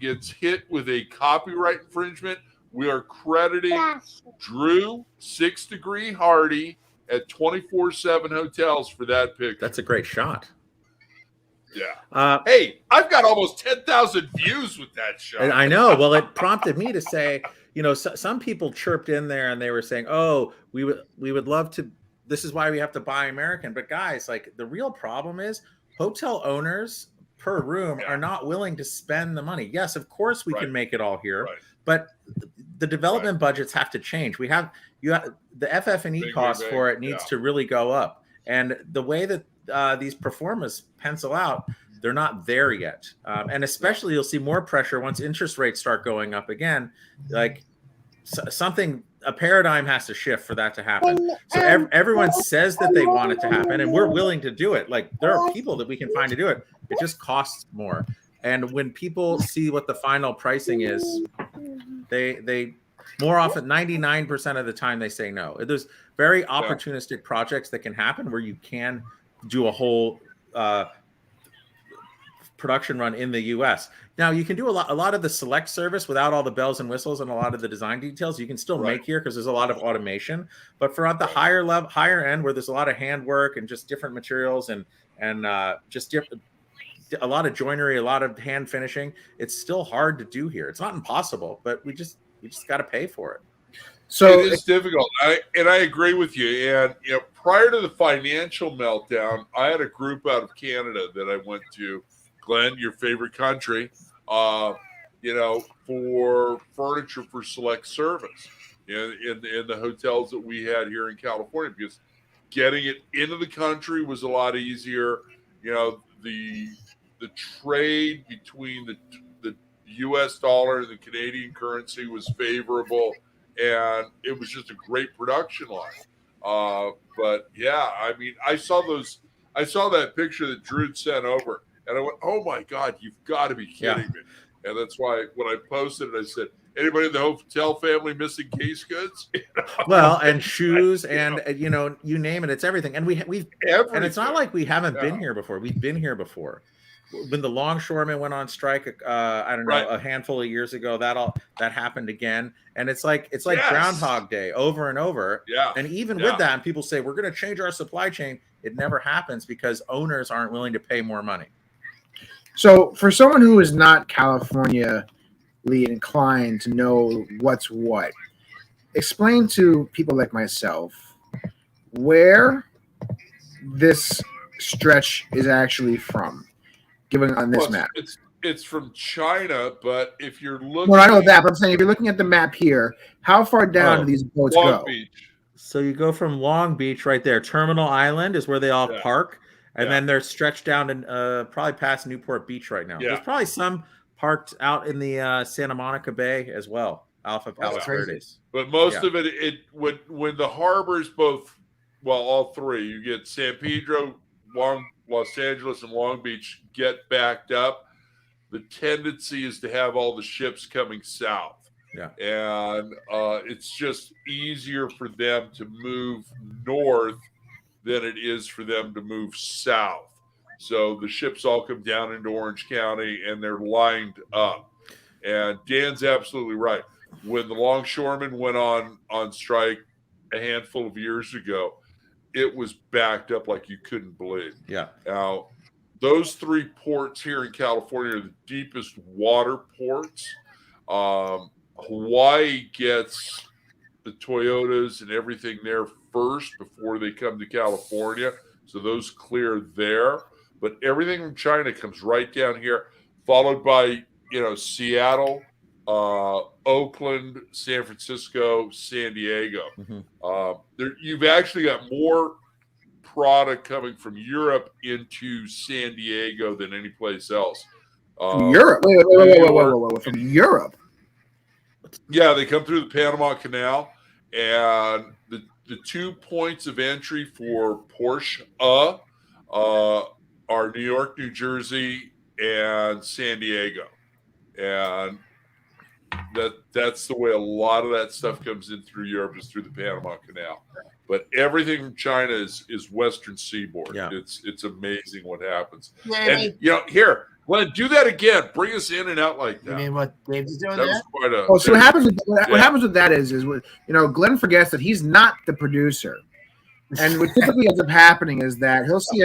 S2: gets hit with a copyright infringement, we are crediting Drew 6 Degree Hardy at 24/7 Hotels for that picture.
S3: That's a great shot.
S2: Yeah. Hey, I've got almost 10,000 views with that shot.
S3: I know. Well, it prompted me to say, some people chirped in there and they were saying, "Oh, we would love to." this is why we have to buy American. But guys, like the real problem is hotel owners per room are not willing to spend the money. Yes, of course we can make it all here, but the development budgets have to change. The FF&E cost for it needs to really go up. And the way that these performers pencil out, they're not there yet. And especially you'll see more pressure once interest rates start going up again. Like a paradigm has to shift for that to happen. So everyone says that they want it to happen, and we're willing to do it. Like there are people that we can find to do it. It just costs more. And when people see what the final pricing is, they more often, 99% of the time, they say no. There's very opportunistic projects that can happen where you can do a whole production run in the US. Now you can do a lot of the select service without all the bells and whistles and a lot of the design details. You can still make here because there's a lot of automation. But for at the higher end, where there's a lot of handwork and just different materials and just a lot of joinery, a lot of hand finishing, it's still hard to do here. It's not impossible, but we just got to pay for it.
S2: So it is difficult. I agree with you. And prior to the financial meltdown, I had a group out of Canada that I went to. Glenn, your favorite country, for furniture for select service in the hotels that we had here in California, because getting it into the country was a lot easier. The trade between the U.S. dollar and the Canadian currency was favorable, and it was just a great production line. But yeah, I mean, I saw that picture that Drew sent over. And I went, oh, my God, you've got to be kidding me. And that's why when I posted it, I said, anybody in the hotel family missing case goods?
S3: Well, and shoes and, you name it. It's everything. And we've and it's not like we haven't been here before. We've been here before. When the longshoremen went on strike, a handful of years ago, that happened again. And it's like Groundhog Day over and over. Yeah. And even with that, and people say, we're going to change our supply chain. It never happens because owners aren't willing to pay more money.
S4: So for someone who is not California-ly inclined to know what's what, explain to people like myself where this stretch is actually from, given on this map.
S2: It's from China, but if you're looking...
S4: Well, I know that, but I'm saying if you're looking at the map here, how far down do these boats go?
S2: Beach.
S3: So you go from Long Beach right there. Terminal Island is where they all park. And then they're stretched down and probably past Newport Beach right now. There's probably some parked out in the Santa Monica Bay as well, Alpha Palos Verdes.
S2: But most of it when the harbors all three, you get San Pedro, Los Angeles, and Long Beach get backed up, the tendency is to have all the ships coming south.
S3: Yeah.
S2: And it's just easier for them to move north than it is for them to move south. So the ships all come down into Orange County and they're lined up. And Dan's absolutely right. When the longshoremen went on strike a handful of years ago, it was backed up like you couldn't believe.
S3: Yeah.
S2: Now, those three ports here in California are the deepest water ports. Hawaii gets the Toyotas and everything there first before they come to California. So those clear there. But everything from China comes right down here, followed by, Seattle, Oakland, San Francisco, San Diego.
S3: Mm-hmm.
S2: You've actually got more product coming from Europe into San Diego than any place else.
S4: From Europe? Wait. From Europe?
S2: Yeah, they come through the Panama Canal, and the two points of entry for Porsche are New York, New Jersey, and San Diego. And that's the way a lot of that stuff comes in through Europe, is through the Panama Canal. But everything from China is Western Seaboard.
S3: Yeah.
S2: It's amazing what happins.
S1: Yeah,
S2: and here, Glenn, do that again. Bring us in and out like that.
S1: You mean what Dave's doing
S2: That
S1: there?
S2: was quite a.
S4: So what happens with that is Glenn forgets that he's not the producer, and what typically ends up happening is that he'll see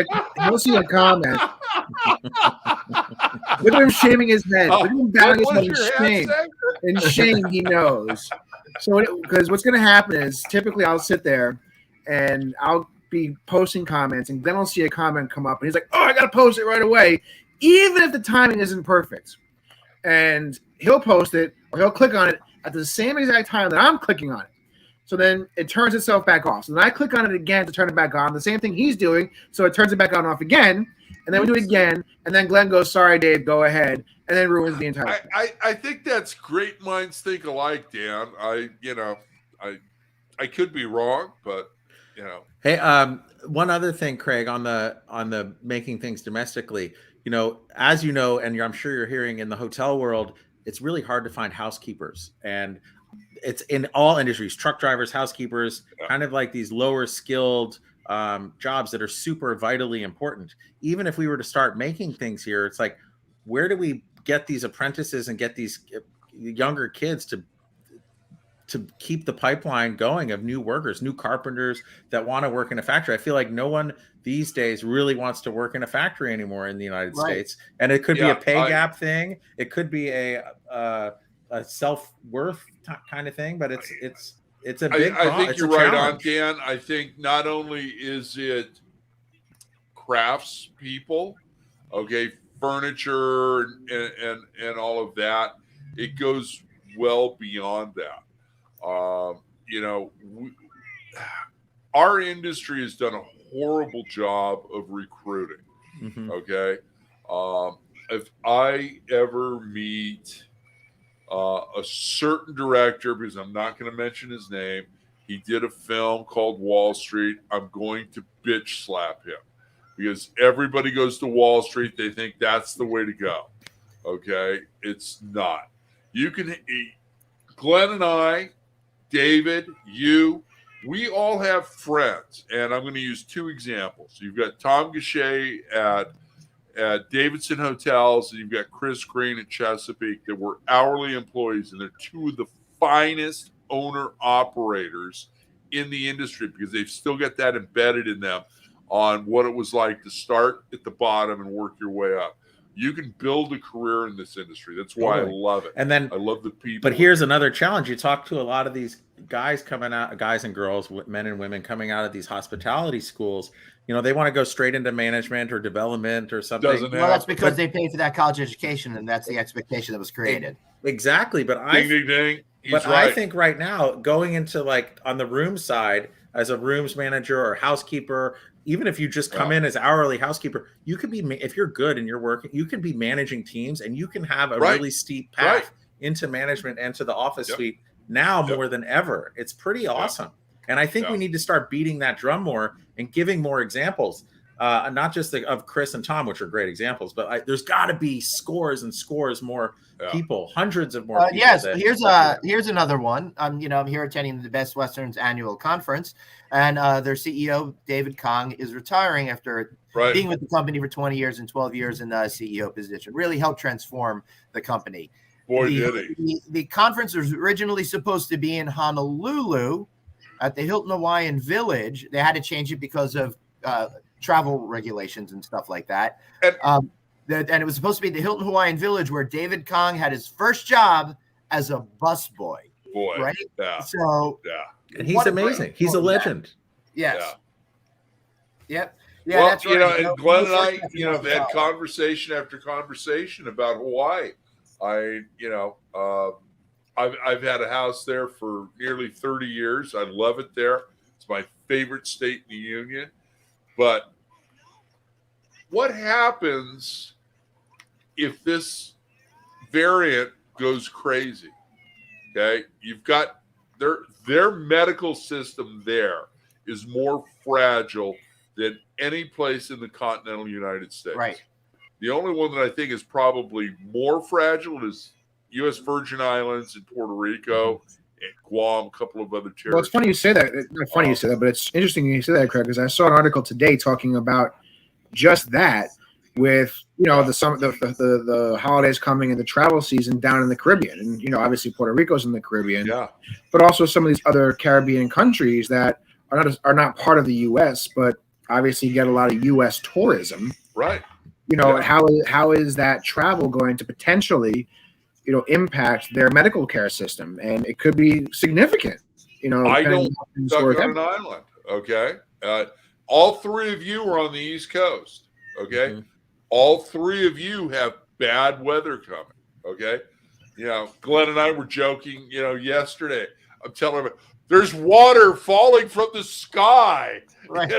S4: a comment. Look at him shaming his head. Look at him bowing his head in shame. In shame, he knows. So because what's going to happen is typically I'll sit there and I'll be posting comments, and Glenn will see a comment come up, and he's like, "Oh, I got to post it right away," even if the timing isn't perfect. And he'll post it, or he'll click on it at the same exact time that I'm clicking on it. So then it turns itself back off. So then I click on it again to turn it back on. The same thing he's doing, so it turns it back on and off again. And then we do it again, and then Glenn goes, "Sorry, Dave, go ahead," and then ruins the entire thing.
S2: I think that's great minds think alike, Dan. I could be wrong, but
S3: Hey, one other thing, Craig, on the making things domestically. As you know, and I'm sure you're hearing in the hotel world, it's really hard to find housekeepers, and it's in all industries, truck drivers, housekeepers, kind of like these lower skilled jobs that are super vitally important. Even if we were to start making things here, it's like, where do we get these apprentices and get these younger kids to keep the pipeline going of new workers, new carpenters that want to work in a factory? I feel like no one these days really wants to work in a factory anymore in the United States. And it could be a pay gap thing. It could be a self-worth kind of thing, but it's a big
S2: I think you're right on, Dan. I think not only is it crafts people, furniture and all of that, it goes well beyond that. Our industry has done a horrible job of recruiting.
S3: Mm-hmm.
S2: Okay. If I ever meet a certain director, because I'm not going to mention his name, he did a film called Wall Street, I'm going to bitch slap him, because everybody goes to Wall Street. They think that's the way to go. Okay. It's not. Glenn and I, David, we all have friends, and I'm going to use two examples. You've got Tom Gachet at Davidson Hotels, and you've got Chris Green at Chesapeake that were hourly employees, and they're two of the finest owner-operators in the industry, because they've still got that embedded in them on what it was like to start at the bottom and work your way up. You can build a career in this industry. That's why I love it.
S3: And then
S2: I love the people.
S3: But here's another challenge. You talk to a lot of these guys coming out, guys and girls, men and women coming out of these hospitality schools. They want to go straight into management or development or something.
S1: That's because they paid for that college education, and that's the expectation that was created.
S3: Exactly. But
S2: ding.
S3: I think right now, going into like on the room side as a rooms manager or housekeeper, even if you just come in as hourly housekeeper, you could be, if you're good and you're working, you can be managing teams, and you can have a really steep path into management and to the office suite now more than ever. It's pretty awesome. And I think we need to start beating that drum more and giving more examples, not just of Chris and Tom, which are great examples, but there's got to be scores and scores more people, hundreds of more people.
S1: Yes, here's another one. I'm here attending the Best Western's annual conference, and their CEO, David Kong, is retiring after being with the company for 20 years and 12 years in the CEO position. Really helped transform the company.
S2: Boy, did he.
S1: The conference was originally supposed to be in Honolulu at the Hilton Hawaiian Village. They had to change it because of travel regulations and stuff like that. And it was supposed to be the Hilton Hawaiian Village, where David Kong had his first job as a busboy. Right?
S2: Yeah.
S1: So,
S3: and he's amazing. He's a legend.
S1: Yes.
S2: Yeah.
S1: Yep. Yeah,
S2: well,
S1: that's right.
S2: And Glenn and I, have had conversation after conversation about Hawaii. I've had a house there for nearly 30 years. I love it there. It's my favorite state in the union. But what happens if this variant goes crazy? Okay, you've got their medical system there is more fragile than any place in the continental United States.
S1: Right.
S2: The only one that I think is probably more fragile is U.S. Virgin Islands and Puerto Rico and Guam, a couple of other territories.
S4: Well, it's funny you say that. It's not funny you say that, but it's interesting you say that, Craig, because I saw an article today talking about just that, with the holidays coming and the travel season down in the Caribbean, and obviously Puerto Rico's in the Caribbean, but also some of these other Caribbean countries that are not part of the U.S. but obviously get a lot of U.S. tourism.
S2: Right.
S4: How is that travel going to potentially impact their medical care system? And it could be significant.
S2: I don't stuck on an island. Okay. all three of you are on the East Coast. Okay.
S3: Mhm.
S2: All three of you have bad weather coming. Okay. Glenn and I were joking, yesterday. I'm telling him there's water falling from the sky.
S1: Right.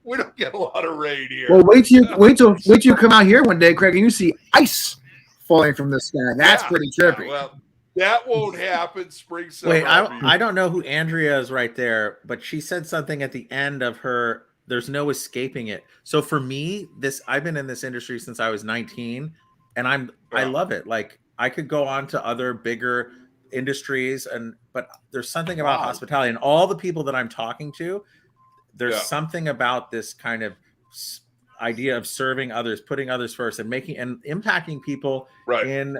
S2: We don't get a lot of rain here.
S4: Well, wait till you come out here one day, Craig, and you see ice falling from the sky. That's pretty trippy.
S2: Well, that won't happen. Spring, summer.
S3: Wait, I don't know who Andrea is right there, but she said something at the end of her. There's no escaping it. So for me, I've been in this industry since I was 19, and I love it. Like I could go on to other bigger industries, but there's something about hospitality and all the people that I'm talking to. There's something about this kind of idea of serving others, putting others first, and making and impacting people in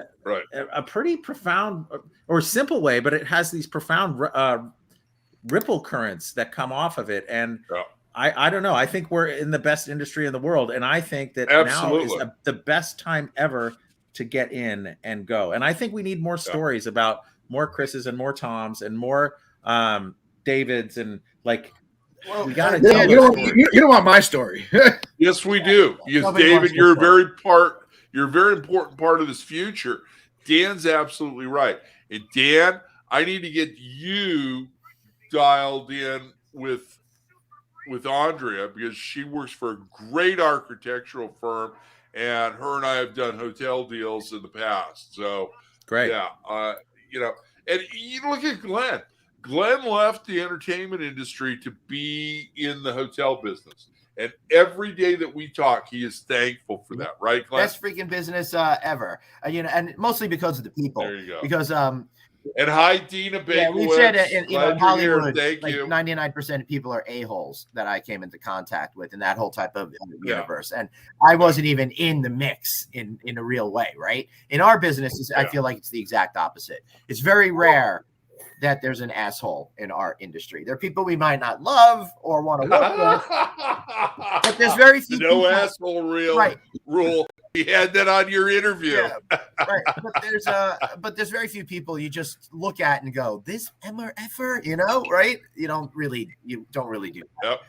S3: a pretty profound or simple way, but it has these profound ripple currents that come off of it. And I don't know. I think we're in the best industry in the world, and I think that now is the best time ever to get in and go. And I think we need more stories about more Chris's and more Toms and more Davids and like.
S1: Well,
S4: we gotta you don't want my story.
S2: Yes, we do. Because David, you're a very important part of this future. Dan's absolutely right. And Dan, I need to get you dialed in with Andrea because she works for a great architectural firm, and her and I have done hotel deals in the past. So
S3: great.
S2: Yeah. And you look at Glenn. Glenn left the entertainment industry to be in the hotel business. And every day that we talk, he is thankful for that, right, Glenn?
S1: Best freaking business ever. And mostly because of the people.
S2: There you go.
S1: Because
S2: and hi, Dina Bakewitz.
S1: Yeah, we said in Hollywood,
S2: Thank you.
S1: 99% of people are a-holes that I came into contact with in that whole type of universe. And I wasn't even in the mix in a real way, right? In our business, I feel like it's the exact opposite. It's very rare that there's an asshole in our industry. There are people we might not love or want to work with, but there's very few people.
S2: Asshole rule. We had that on your interview.
S1: Yeah, right. But there's very few people you just look at and go, this effer, right? You don't really do that.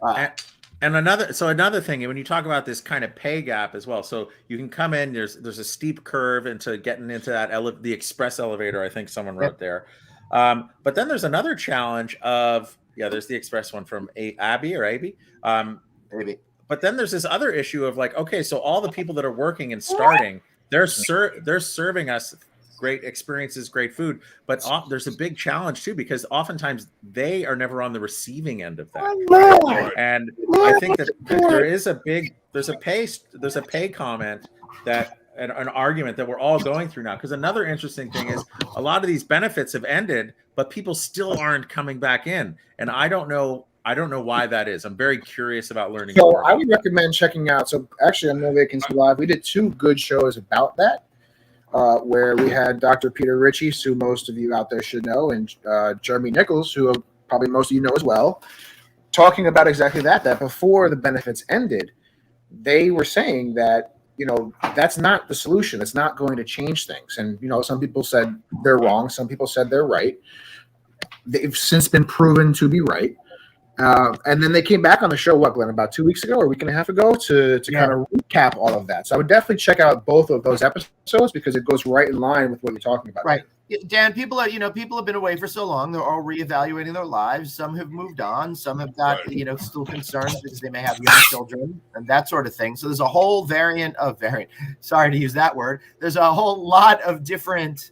S2: Yep.
S3: And another thing, when you talk about this kind of pay gap as well, so you can come in, there's a steep curve into getting into that the express elevator, I think someone wrote there. But then there's another challenge of, there's the express one from Abby.
S1: Maybe.
S3: But then there's this other issue of like, okay, so all the people that are working and starting, they're serving us great experiences, great food, but there's a big challenge too, because oftentimes they are never on the receiving end of that. And I think that there's a pay comment that an argument that we're all going through now. Because another interesting thing is a lot of these benefits have ended, but people still aren't coming back in. And I don't know why that is. I'm very curious about learning more.
S4: I would recommend checking out. So actually on No Vacancy Live, we did 2 good shows about that, where we had Dr. Peter Ritchie, who most of you out there should know, and Jeremy Nichols, who probably most of you know as well, talking about exactly that before the benefits ended, they were saying that, that's not the solution. It's not going to change things. And, some people said they're wrong. Some people said they're right. They've since been proven to be right. And then they came back on the show, Glenn, about 2 weeks ago or a week and a half ago to kind of recap all of that. So I would definitely check out both of those episodes because it goes right in line with what you're talking about.
S1: Right. Dan, people have been away for so long. They're all reevaluating their lives. Some have moved on. Some have got, still concerns because they may have young children and that sort of thing. So there's a whole variant. Sorry to use that word. There's a whole lot of different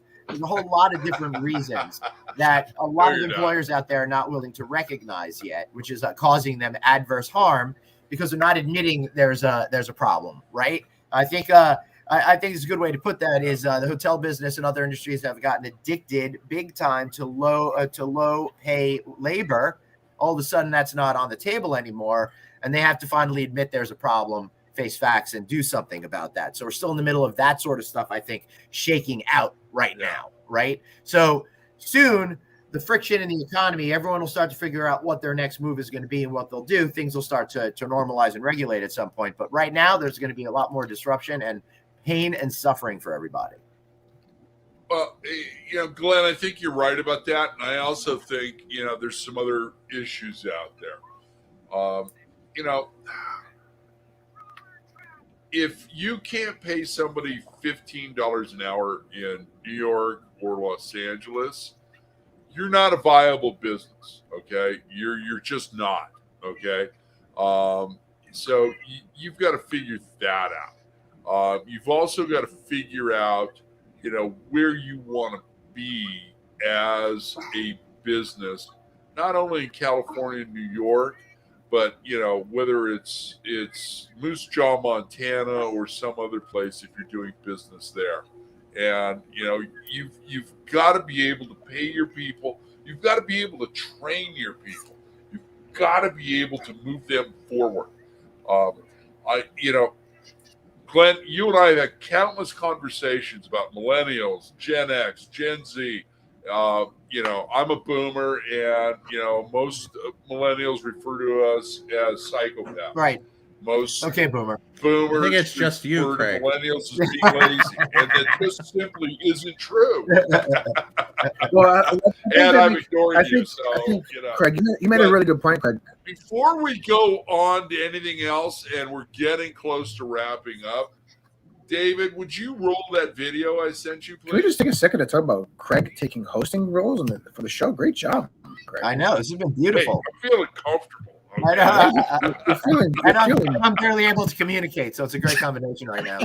S1: reasons that a lot of employers out there are not willing to recognize yet, which is causing them adverse harm because they're not admitting there's a problem, right? I think it's a good way to put that is the hotel business and other industries have gotten addicted big time to low pay labor. All of a sudden, that's not on the table anymore, and they have to finally admit there's a problem, face facts, and do something about that. So we're still in the middle of that sort of stuff, I think, shaking out right now, right? So soon, the friction in the economy, everyone will start to figure out what their next move is going to be and what they'll do. Things will start to normalize and regulate at some point. But right now, there's going to be a lot more disruption and pain and suffering for everybody.
S2: Well, Glenn, I think you're right about that. And I also think, there's some other issues out there. You know, if you can't pay somebody $15 an hour in New York or Los Angeles, you're not a viable business. Okay, you're just not. Okay, so you've got to figure that out. You've also got to figure out, where you want to be as a business, not only in California and New York, but whether it's Moose Jaw, Montana, or some other place if you're doing business there. And you've got to be able to pay your people. You've got to be able to train your people. You've got to be able to move them forward. Glenn, you and I have had countless conversations about millennials, Gen X, Gen Z. I'm a boomer, and most millennials refer to us as psychopaths.
S1: Right.
S2: Most
S1: boomer.
S2: Boomers.
S3: I think it's just you, Craig.
S2: Millennials as being lazy, and that just simply isn't true.
S4: Well,
S2: and I'm ignoring you.
S4: Craig, you made a really good point, Craig.
S2: Before we go on to anything else, and we're getting close to wrapping up, David, would you roll that video I sent you, please?
S4: Can we just take a second to talk about Craig taking hosting roles for the show? Great job, Craig.
S1: I know. This has been beautiful.
S2: Hey, I'm feeling comfortable. Okay?
S1: I know. I'm barely able to communicate, so it's a great combination right now.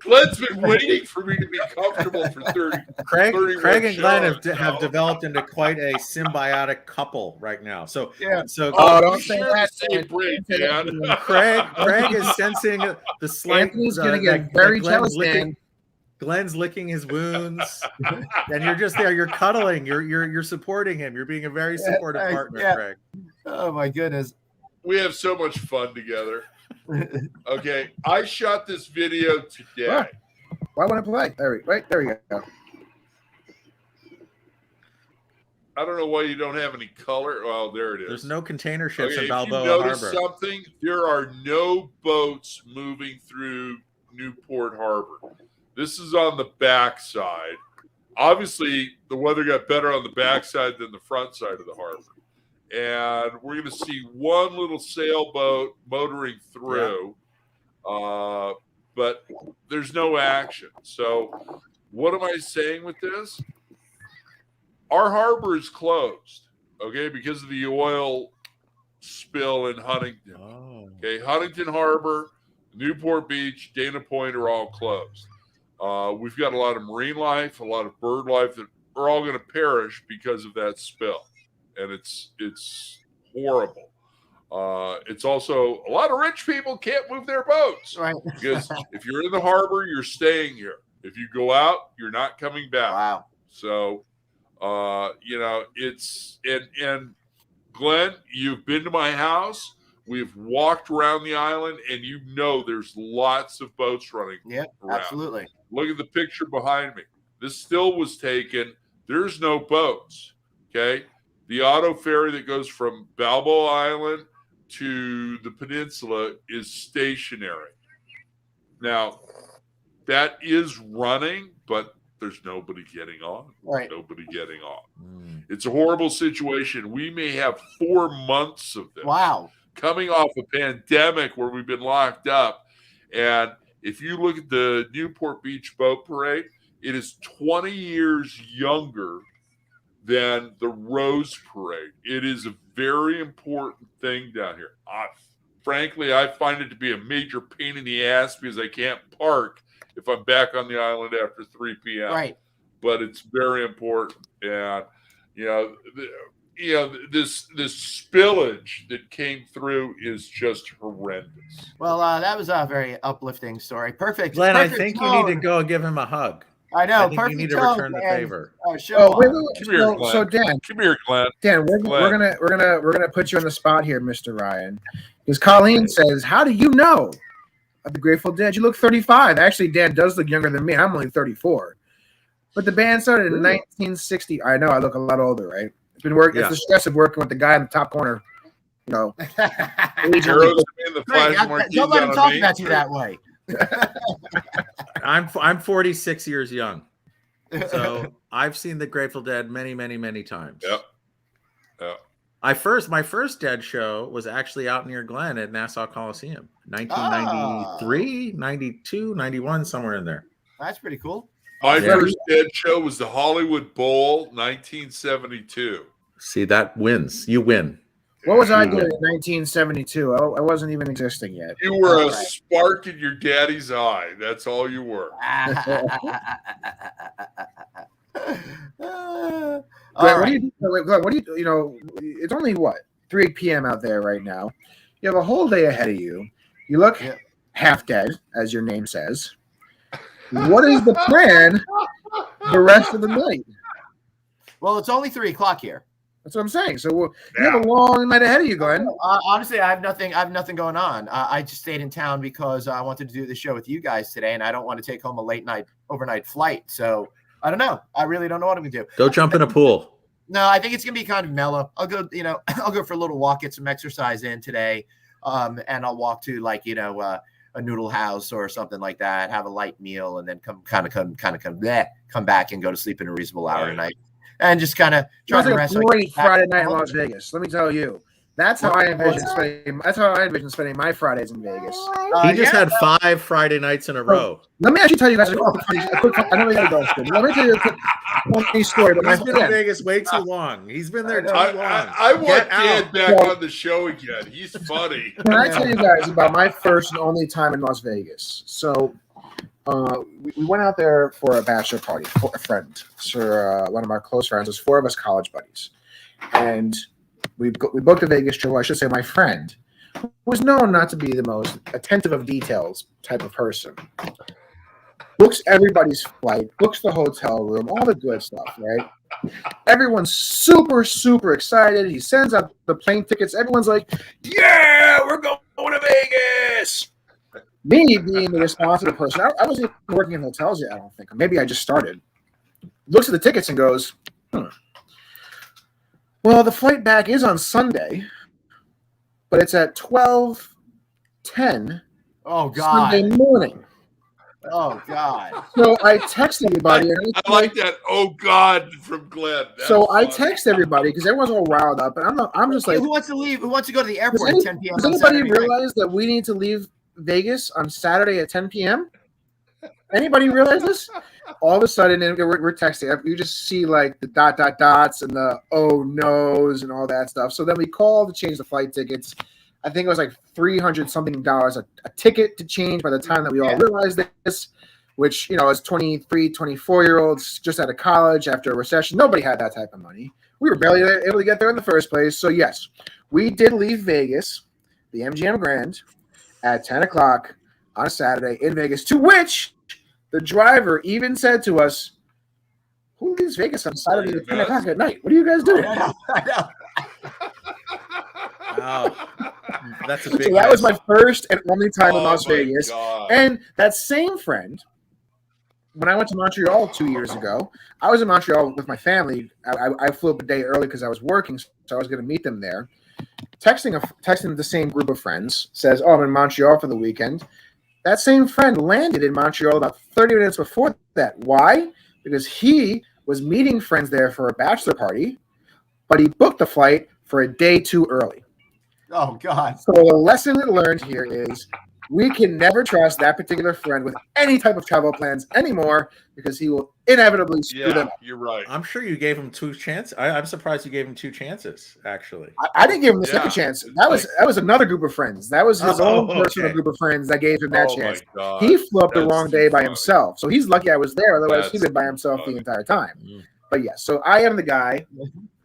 S2: Glenn's been waiting for me to be comfortable for 30.
S3: Craig and Glenn have developed into quite a symbiotic couple right now. So
S1: yeah.
S3: So
S4: don't say that.
S3: Craig is sensing the slight.
S4: Anthony's going to get very jealous.
S3: Glenn's licking his wounds, and you're just there. You're cuddling. You're supporting him. You're being a very supportive partner, Craig.
S1: Oh my goodness.
S2: We have so much fun together. Okay, I shot this video today.
S4: Why won't it play? There we go.
S2: I don't know why you don't have any color. Oh, there it is.
S3: There's no container ships in
S2: if
S3: Balboa
S2: you notice
S3: Harbor.
S2: Something, there are no boats moving through Newport Harbor. This is on the back side. Obviously, the weather got better on the back side than the front side of the harbor. And we're going to see one little sailboat motoring through, but there's no action. So what am I saying with this? Our harbor is closed, okay, because of the oil spill in Huntington.
S3: Oh.
S2: Okay, Huntington Harbor, Newport Beach, Dana Point are all closed. We've got a lot of marine life, a lot of bird life that are all going to perish because of that spill. And it's horrible. It's also a lot of rich people can't move their boats.
S1: Right.
S2: Because if you're in the harbor, you're staying here. If you go out, you're not coming back.
S1: Wow.
S2: So, it's and Glenn, you've been to my house. We've walked around the island, and there's lots of boats running.
S1: Yeah,
S2: around.
S1: absolutely.
S2: Look at the picture behind me. This still was taken. There's no boats. Okay. The auto ferry that goes from Balboa Island to the peninsula is stationary. Now, that is running, but there's nobody getting on.
S1: Right.
S2: Nobody getting on. It's a horrible situation. We may have 4 months of this.
S1: Wow.
S2: Coming off a pandemic where we've been locked up. And if you look at the Newport Beach Boat Parade, it is 20 years younger than the Rose Parade. It is a very important thing down here. Frankly, I find it to be a major pain in the ass because I can't park if I'm back on the island after 3 p.m.
S1: Right.
S2: But it's very important. And, this spillage that came through is just horrendous.
S1: Well, that was a very uplifting story. Perfect.
S3: Glenn,
S1: perfect
S3: I think
S1: tone.
S3: you need to go give him a hug.
S1: I know.
S3: I think you need to return the favor.
S4: Wait. So Dan,
S2: come here, Glenn.
S4: Dan, we're gonna put you on the spot here, Mr. Ryan, because Colleen says, "How do you know of the Grateful Dead? You look 35." Actually, Dan does look younger than me. I'm only 34. But the band started in 1960. I know I look a lot older, right? It's been working.
S3: Yeah.
S4: It's the stress of working with the guy in the top corner.
S2: Don't let
S1: him talk about you that way.
S3: I'm 46 years young, so I've seen the Grateful Dead many, many, many times.
S2: Yep.
S3: My first Dead show was actually out near Glen at Nassau Coliseum, 1993, 92, 91, somewhere in there.
S1: That's pretty cool.
S2: My
S3: Yeah.
S2: first Dead show was the Hollywood Bowl, 1972.
S3: See, that wins. You win.
S4: What was I
S3: You
S4: doing
S3: win.
S4: in 1972? I wasn't even existing yet.
S2: You were a
S1: All right.
S2: spark in your daddy's eye. That's all you were.
S1: All
S4: Glenn,
S1: right.
S4: what do you know? It's only what 3 p.m. out there right now. You have a whole day ahead of you. You look
S1: Yeah.
S4: half dead, as your name says. What is the plan the rest of the night?
S1: Well, it's only 3:00 here.
S4: That's what I'm saying. So you have a long night ahead of you, Glenn.
S1: Honestly, I have nothing going on. I just stayed in town because I wanted to do the show with you guys today, and I don't want to take home a overnight flight. So I don't know. I really don't know what I'm gonna do.
S3: Go jump in a pool.
S1: No, I think it's gonna be kind of mellow. I'll go, I'll go for a little walk, get some exercise in today, and I'll walk to a noodle house or something like that, have a light meal, and then come back and go to sleep in a reasonable hour
S2: Right.
S1: tonight, and just kind of try
S4: Sounds
S1: to
S4: like
S1: rest.
S4: a great Friday night in
S1: home.
S4: Las Vegas. Let me tell you. That's how I envision spending. That's how I envision spending my Fridays in Vegas.
S3: He just
S1: Yeah.
S3: had 5 Friday nights in a row.
S4: Let me actually tell you guys a quick. I know we got to go. Let me tell you a quick funny story. But
S3: He's been in Vegas way too long. He's been there too long.
S2: I want
S3: Get
S2: Dan
S3: out.
S2: back on the show again. He's funny.
S4: Can I tell you guys about my first and only time in Las Vegas? So we went out there for a bachelor party for a friend. So one of our close friends. There's 4 of us college buddies, and we booked a Vegas trip. Well, I should say my friend, who was known not to be the most attentive of details type of person, books everybody's flight, books the hotel room, all the good stuff, right? Everyone's super, super excited. He sends out the plane tickets. Everyone's like, yeah, we're going to Vegas. Me being the responsible person, I wasn't even working in hotels yet, I don't think. Or maybe I just started. Looks at the tickets and goes, well, the flight back is on Sunday, but it's at 12:10
S1: Oh God!
S4: Sunday morning.
S1: Oh God!
S4: So I text everybody. And
S2: I like that. Oh God, from Glenn. That's
S4: So I
S2: funny.
S4: text everybody because everyone's all riled up, and I'm just like,
S1: Who wants to leave? Who wants to go to the
S4: does,
S1: airport at 10 p.m.
S4: does
S1: on
S4: anybody
S1: Saturday night?
S4: realize that we need to leave Vegas on Saturday at 10 p.m.? Anybody realize this? All of a sudden, and we're texting. You just see like the dots and the oh no's and all that stuff. So then we call to change the flight tickets. I think it was like $300 something a ticket to change by the time that we all realized this, which, as 23, 24-year-olds just out of college after a recession, nobody had that type of money. We were barely able to get there in the first place. So yes, we did leave Vegas, the MGM Grand, at 10 o'clock on a Saturday in Vegas, to which the driver even said to us, who leaves Vegas on Saturday at 10 o'clock at night? What are you guys doing?
S1: I know.
S3: Wow. That's a big
S4: So that was
S3: miss.
S4: my first and only time in
S2: Oh,
S4: Las
S2: my
S4: Vegas.
S2: God.
S4: And that same friend, when I went to Montreal 2 years ago, I was in Montreal with my family. I flew up a day early because I was working, so I was going to meet them there. Texting the same group of friends, says, oh, I'm in Montreal for the weekend. That same friend landed in Montreal about 30 minutes before that. Why? Because he was meeting friends there for a bachelor party, but he booked the flight for a day too early.
S1: Oh God!
S4: So the lesson learned here is we can never trust that particular friend with any type of travel plans anymore because he will inevitably screw them
S2: Yeah,
S4: up.
S2: you're right.
S3: I'm sure you gave him 2 chances. I'm surprised you gave him 2 chances, actually.
S4: I didn't give him the
S2: Yeah.
S4: second chance. That was another group of friends. That was his
S3: Oh,
S4: own personal
S3: okay.
S4: group of friends that gave him that
S2: Oh
S4: chance.
S2: my God.
S4: He flew up the
S2: That's
S4: wrong day by
S2: funny.
S4: himself. So he's lucky I was there. Otherwise, he'd
S2: That's
S4: been by himself
S2: funny.
S4: the entire time.
S3: Mm.
S4: But yeah, so I am the guy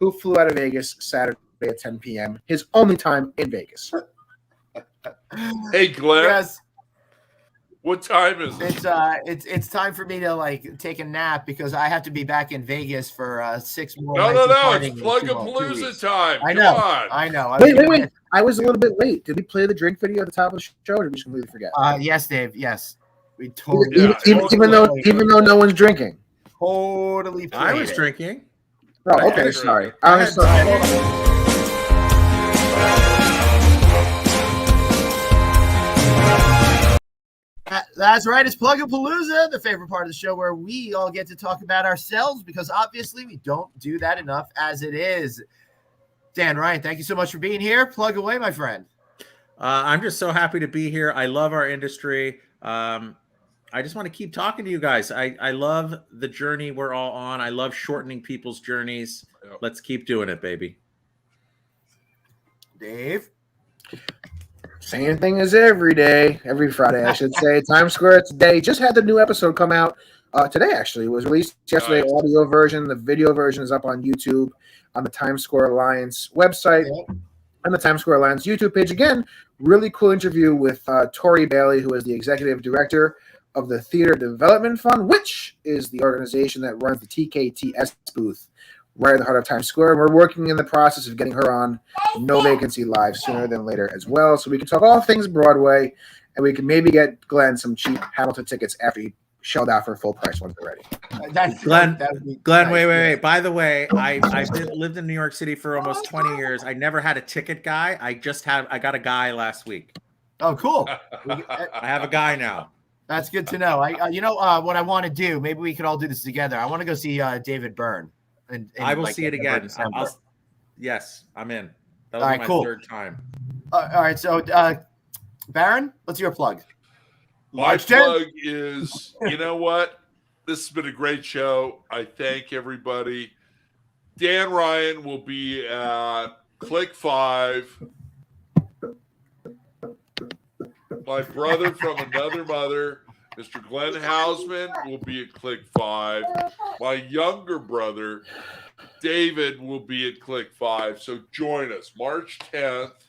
S4: who flew out of Vegas Saturday at 10 p.m. His only time in Vegas.
S2: Hey, Glenn,
S1: Yes,
S2: what time is it?
S1: it's time for me to take a nap because I have to be back in Vegas for 6 more.
S2: No,
S1: nights
S2: no,
S1: of
S2: no.
S1: partying
S2: It's
S1: in
S2: Plug
S1: 2
S2: and
S1: more- 2
S2: Palooza
S1: weeks.
S2: time.
S1: I
S2: Come
S1: know.
S2: on.
S1: I know.
S4: Wait. I was a little bit late. Did we play the drink video at the top of the show, or did we just completely forget?
S1: Yes, Dave. Yes, we totally.
S2: Yeah,
S4: even though no one's drinking.
S1: totally.
S3: I was
S1: played it.
S3: drinking.
S4: Oh, okay,
S2: Yeah.
S4: sorry.
S3: I
S4: I
S3: had
S4: was sorry.
S1: That's right. It's Plug and Palooza, the favorite part of the show where we all get to talk about ourselves because obviously we don't do that enough as it is. Dan Ryan, thank you so much for being here. Plug away, my friend.
S3: I'm just so happy to be here. I love our industry. I just want to keep talking to you guys. I love the journey we're all on. I love shortening people's journeys.
S2: Yep.
S3: Let's keep doing it, baby.
S1: Dave?
S4: Same thing as every day, every Friday, I should say. Times Square today. Just had the new episode come out today, actually. It was released yesterday, audio version. The video version is up on YouTube on the Times Square Alliance website.
S1: Yep.
S4: And the Times Square Alliance YouTube page. Again, really cool interview with Tori Bailey, who is the executive director of the Theater Development Fund, which is the organization that runs the TKTS booth right at the heart of Times Square. And we're working in the process of getting her on No Vacancy Live sooner than later as well, so we can talk all things Broadway, and we can maybe get Glenn some cheap Hamilton tickets after he shelled out for full price ones already.
S3: Glenn,
S1: nice.
S3: wait. By the way, I've lived in New York City for almost 20 years. I never had a ticket guy. I got a guy last week.
S1: Oh, cool.
S3: I have a guy now.
S1: That's good to know. What I want to do, maybe we could all do this together. I want to go see David Byrne. And
S3: I will see it again. Yes, I'm in. That will be my third time.
S1: All right, so Baron, what's your plug?
S2: My plug is, you know what? This has been a great show. I thank everybody. Dan Ryan will be at Click 5. My brother from another mother, Mr. Glenn Haussman, will be at Click 5. My younger brother, David, will be at Click 5. So join us March 10th,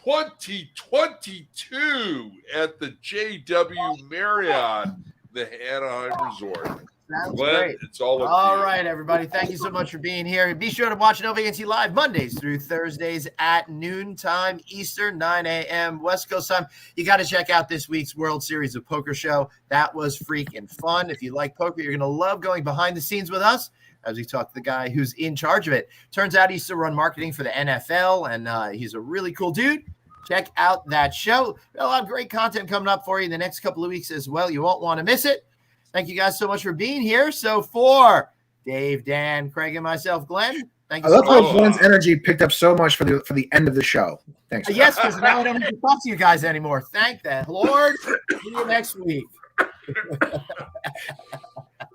S2: 2022 at the JW Marriott, the Anaheim Resort.
S1: Sounds
S2: Glenn,
S1: great.
S2: it's all up
S1: All
S2: to you.
S1: right, everybody. Thank you so much for being here. Be sure to watch No Vacancy Live Mondays through Thursdays at noontime Eastern, 9 a.m. West Coast time. You got to check out this week's World Series of Poker show. That was freaking fun. If you like poker, you're going to love going behind the scenes with us as we talk to the guy who's in charge of it. Turns out he used to run marketing for the NFL, and he's a really cool dude. Check out that show. A lot of great content coming up for you in the next couple of weeks as well. You won't want to miss it. Thank you guys so much for being here. So for Dave, Dan, Craig, and myself, Glenn, thank you so
S4: I love
S1: much.
S4: how Glenn's energy picked up so much for the end of the show. Thanks.
S1: Yes, because now I don't have to talk to you guys anymore. Thank the Lord. See you next week.